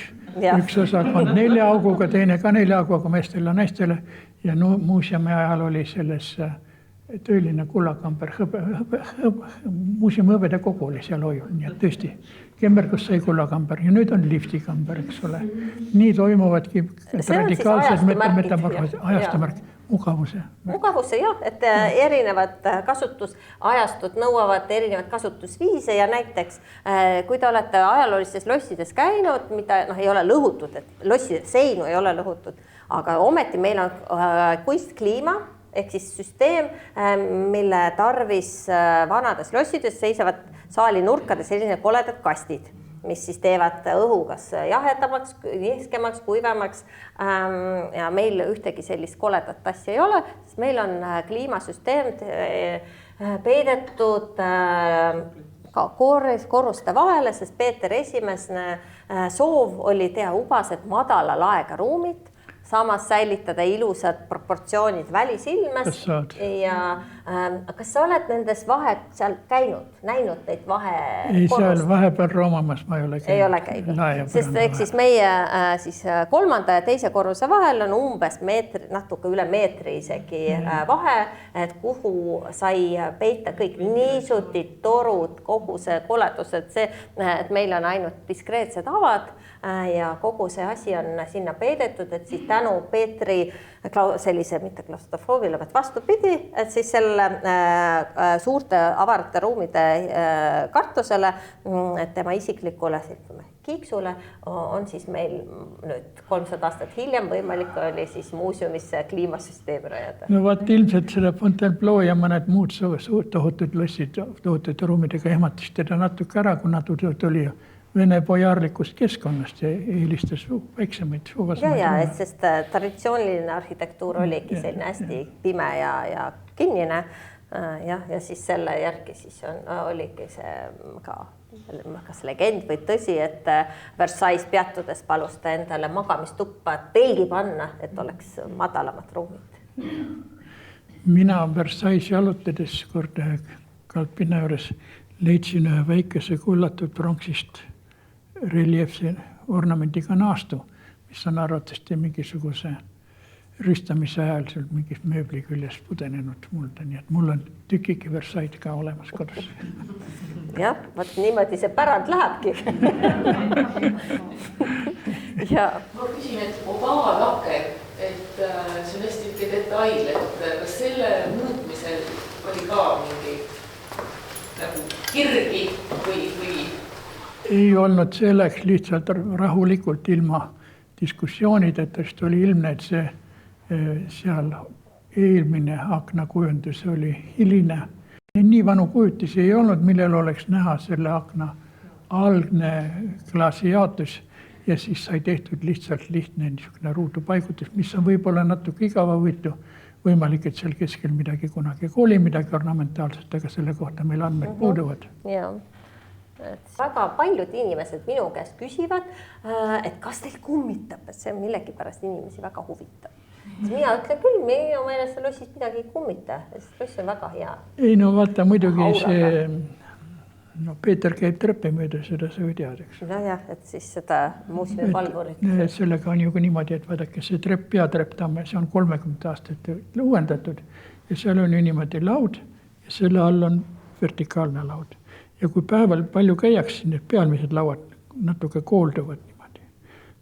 Üks osakond 4 auguga, teine ka 4 auguga meestele ja naistele ja muuseumi ajal oli selles tõeline kullakamber, muuseumi hõbede kogu oli seal hoiul, nii et tõesti kemmergust sai kullakamber ja nüüd on liftikamber, eks ole. Nii toimuvadki radikaalsed metamorfoosid, ajastamärk. mugavuse. Mugavuse jah, et erinevad kasutusajastud nõuavad erinevad kasutusviise ja näiteks kui te olete ajaloolistes lossides käinud, mida ei ole lõhutud, et losside seinu ei ole lõhutud, aga ometi meil on kunstkliima ehk siis süsteem, mille tarvis vanades lossides seisavad saali nurkades selline koledad kastid, mis siis teevad õhu kas jahedamaks, niiskemaks, kuivemaks ja meil ühtegi sellist koledat asja ei ole, sest meil on kliimasüsteem peidetud ka korruste vahele, sest Peeter Esimesne soov oli teha ubased madala laega ruumid, samas säilitada ilusad proportsioonid välisilmes ja kas sa oled nendes vahed seal käinud, näinud neid vahekorrusid? Ei, seal vahepeal Roomamas ma ei ole käinud. Ei ole käinud, sest eks siis meie siis kolmanda ja teise korruse vahel on umbes meetri, natuke üle meetri isegi vahe, et kuhu sai peita kõik niisutid, torud, kogu see koledus, et meil on ainult diskreetsed avad ja kogu see asi on sinna peidetud, et siis tänu Peetri sellise mitte klaustrofoobile, vaid vastupidi, et siis selle suurte avarate ruumide kartusele, et tema isiklikule kiiksule on siis meil nüüd 300 aastat hiljem võimalik oli siis muuseumisse kliimasüsteemi rajada. No vaat ilmselt seda Fontainebleau ja mõned muud tohutud lossid, tohutud ruumidega ehmatis teda natuke ära, kui natuke tuli Vene bojaarlikust keskkonnast ja eelistas väiksemaid suvasemaid. Ja, et sest traditsiooniline arhitektuur oligi selline hästi pime ja kinnine ja siis selle järgi siis oligi see ka kas legend või tõsi, et Versailles peatudes palus ta endale magamistuppa telgi panna, et oleks madalamad ruumid. Mina Versailles jalutades kord Kalpina juures leidsin ühe väikese kullatud pronksist reljeefse ornamendiga naastu, mis on arvatavasti mingisuguse rüstamise ajal seal mingis mööbli küljes pudenenud mulda, nii et mul on tükiki Versailles ka olemas kodus. Jah, vaat niimoodi see pärand lähebki. Ma küsin, et ovaalake, et see on hästi üke detail, et kas selle muutmisel oli ka mingi nagu kirgi või ei olnud, see läks lihtsalt rahulikult ilma diskussioonideta, sest oli ilmne, et see seal eelmine aknakujundus oli hiline. Nii vanu kujutis ei olnud, millel oleks näha selle akna algne klaasijaotus ja siis sai tehtud lihtsalt lihtne niisugune ruudupaigutus, mis on võib-olla natuke igavavõitu. Võimalik, et seal keskel midagi kunagi oli midagi ornamentaalset, aga selle kohta meil andmed puuduvad. Jah. Väga paljud inimesed minu käest küsivad, et kas teil kummitab, et see millegi pärast inimesi väga huvitab. Mina ütlen küll, minu meelest see lossis midagi ei kummita, sest loss on väga hea. Ei no vaata, muidugi see, Peeter käib trepi mööda, seda sa ju tead, eks. Jah, et siis seda muuseumi valvurit. Sellega on ju niimoodi, et vaadake, see trepp, peatrepp tamme, see on 30 aastat uuendatud ja seal on ju niimoodi laud ja selle all on vertikaalne laud. Ja kui päeval palju käiaks, need pealmised lauad natuke koolduvad niimoodi.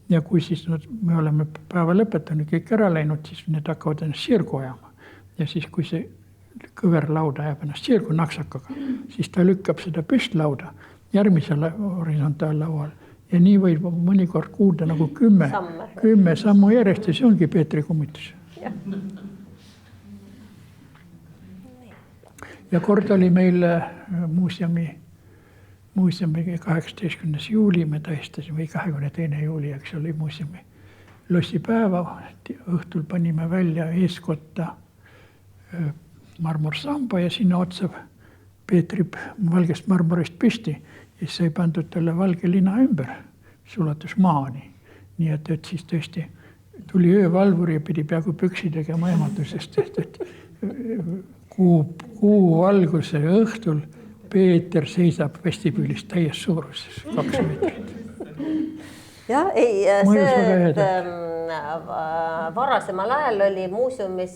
Ja kui siis me oleme päeva lõpetanud kõik ära läinud, siis need hakkavad ennast sirgu ajama. Ja siis kui see kõver lauda ajab ennast sirgu naksakaga, siis ta lükkab seda püstlauda järgmisele horisontaallaual. Ja nii võib mõnikord kuulda nagu 10 sammu järjest ja see ongi Peetri kummitus. Ja kord oli meil muuseumi 18. juuli, me tähistasime 22. juuli, eks oli muuseumi lossipäeva. Õhtul panime välja eeskotta marmorsamba ja sinna otsab Peetri valgest marmorist püsti ja siis sai pandud talle valge lina ümber, mis ulatus maani. Nii et siis tõesti tuli öövalvur ja pidi peaaegu püksi tegema ehmatusest, et kuu alguse õhtul Peeter seisab vestibüülis täies suuruses 2 meetrit. Jah, ei, see, et varasemal ajal oli muuseumis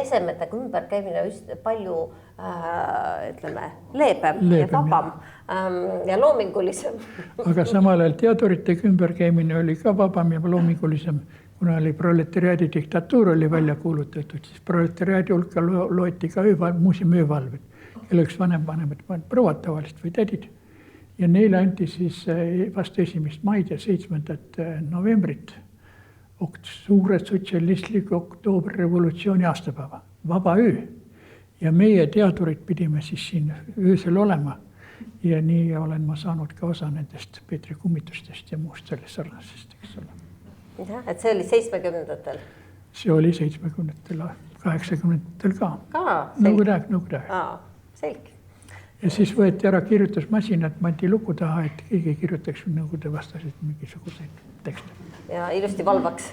esemetega ümberkäimine palju ütleme, leebem ja vabam ja loomingulisem. Aga samal ajal teaduritega ümberkäimine oli ka vabam ja loomingulisem kuna oli proletariaadi diktatuur oli välja kuulutatud, siis proletariaadi hulka loeti ka muuseumi öövalved, kelle üks vanemad prouad tavaliselt või tädid. Ja neile anti siis vastu 1. maid ja 7. novembrit suure sotsialistliku oktoobrirevolutsiooni aastapäeva, vaba öö. Ja meie teadurid pidime siis siin öösel olema. Ja nii olen ma saanud ka osa nendest Peetri kummitustest ja muust sellest sarnasest, eks ole. Ja, et see oli 70-ndatel? See oli 70-ndatel, 80-ndatel ka. Nõukogude aeg. Selge. Ja siis võeti ära kirjutusmasinad, mandi luku taha, et keegi kirjutaks nõukogude vastaselt mingisuguseid tekste. Ja ilusti valvaks.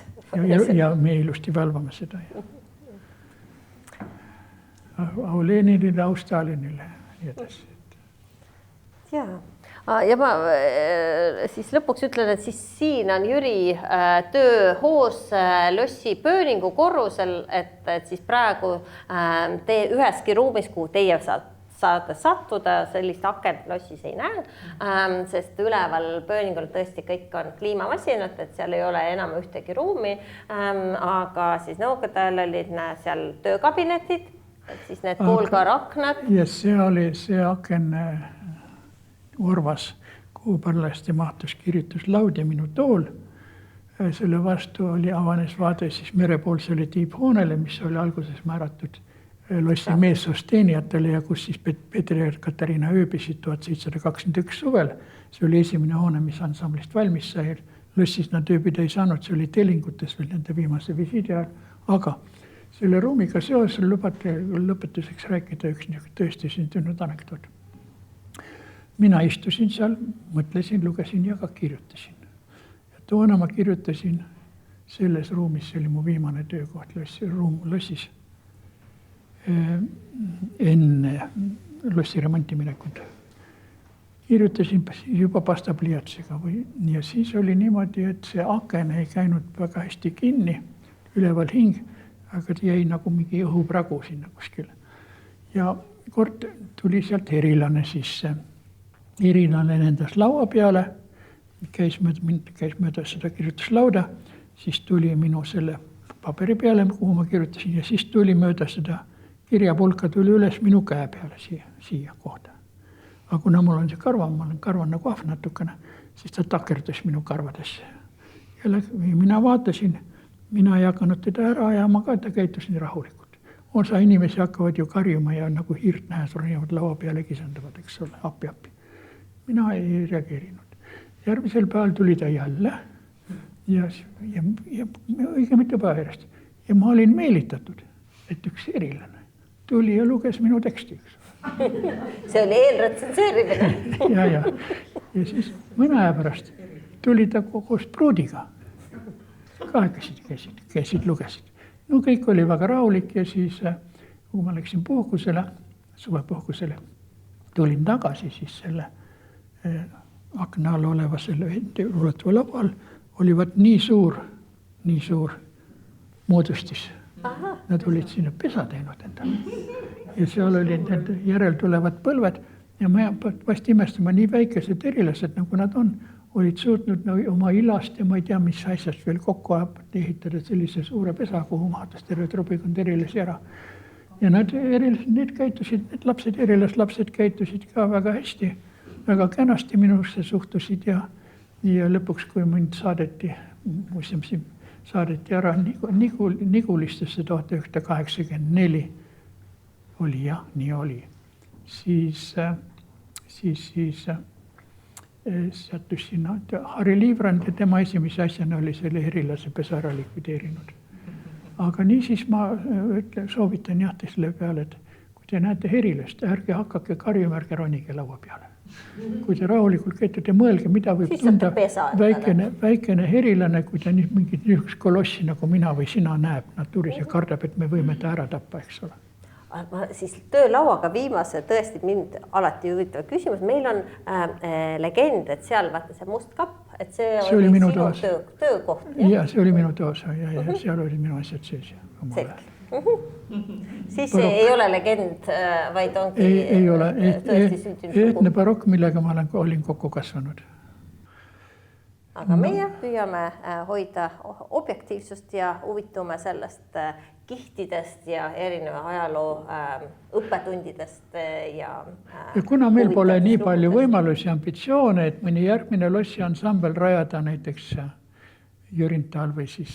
Ja me ilusti valvame seda. Au Leninile, au Stalinile ja edasi. Ja ma siis lõpuks ütlen, et siis siin on Jüri tööhoos Lossi Pööningu korrusel, et siis praegu te üheski ruumis, kuhu teie saate sattuda, sellist akent Lossis ei näe, sest üleval Pööningul tõesti kõik on kliimamasinad, et seal ei ole enam ühtegi ruumi, aga siis nõukogude ajal olid seal töökabinetid, et siis need poolkaraknad. Ja see oli see aken Orvas, kuhu parajasti mahtus kirjutuslaud ja minu tool. Selle vastu avanes vaade siis merepoolsele tiibhoonele, mis oli alguses määratud Lossi meessosteenijatele ja kus siis Petri ja Katariina ööbisid 1721 suvel. See oli esimene hoone, mis ansamblist valmis sai. Lossis nad ööbida ei saanud, see oli telingutes veel nende viimase visiidi ajal. Aga selle ruumiga seoses lõpetuseks rääkida üks tõesti sündinud anekdoot. Mina istusin seal, mõtlesin, lugesin ja ka kirjutasin. Ja toona ma kirjutasin selles ruumis, see oli mu viimane töökoht Lossis, enne Lossi remonti minekut. Kirjutasin juba pastapliiatsiga ja siis oli niimoodi, et see aken ei käinud väga hästi kinni, üleval hing, aga jäi nagu mingi õhupragu sinna kuskil. Ja kord tuli sealt erilane sisse. Erilane nendas laua peale, käis mööda seda kirjutuslauda, siis tuli minu selle paberi peale, kuhu ma kirjutasin, ja siis tuli mööda seda kirjapulka tuli üles minu käe peale siia kohta. Aga kuna mul on see karvan, ma olen karvan nagu ahv natukene, siis ta takerdus minu karvadesse. Ja mina vaatasin, mina ei hakanud teda ära ajama ka, ta käitusin rahulikult. Osa inimesi hakkavad ju karjuma ja nagu hiirt nähes ronivad laua peale kisendavad, eks ole, appi. Mina ei reageerinud. Järgmisel päeval tuli ta jälle ja õige mitu päeva järjest. Ja ma olin meelitatud, et üks erilane tuli ja luges minu teksti. See oli eelretsenseerimine. Ja siis mõne aja pärast tuli ta koos pruudiga. Kahekesi käisid, lugesid. No kõik oli väga rahulik ja siis, kui ma läksin puhkusele, suvepuhkusele, tulin tagasi siis selle akna all oleva selle ulatuva laual, olivat nii suur moodustis. Nad olid sinna pesa teinud endale. Ja seal olid need järel tulevad põlved ja ma vast imestama nii väikesed erilased, nagu nad on, olid suutnud oma ilast ja ma ei tea, mis asjast veel kokku ehitada sellise suure pesa, kuhu mahtus terve trubikond erilasi ära. Ja need käitusid, need lapsed käitusid ka väga hästi. Väga kenasti minusse suhtusid ja lõpuks, kui mind saadeti ära Nigulistesse 1984, oli jah, nii oli, siis sattus sinna Harri Liivrand ja tema esimese asjana oli selle erilase pesa ära likvideerinud. Aga niisiis ma soovitan jah selle peale, et kui te näete erilast, ärge hakkake karjuma, ärge ronige laua peale. Kui te rahulikult käitute, mõelge, mida võib tunda väikene erilane, kui ta mingit niisugust kolossi nagu mina või sina näeb natuuris ja kardab, et me võime ta ära tappa, eks ole. Ma siis töölauaga viimase tõesti mind alati huvitav küsimus. Meil on legend, et seal vaata see must kapp, et see oli sinu töökoht. Ja see oli minu toos ja seal olid minu asjad sees. Siis see ei ole legend, vaid ongi ei ole ehtne barokk, millega ma olin kokku kasvanud. aga meie püüame hoida objektiivsust ja huvitume sellest kihtidest ja erineva ajaloo õppetundidest ja kuna meil pole nii palju võimalusi ja ambitsioone, et mõni järgmine lossiansambel rajada näiteks Jürintal või siis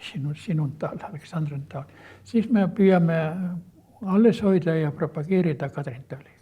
Sinuntal, Aleksandrintal, siis me püüame alles hoida ja propageerida Kadrintaali.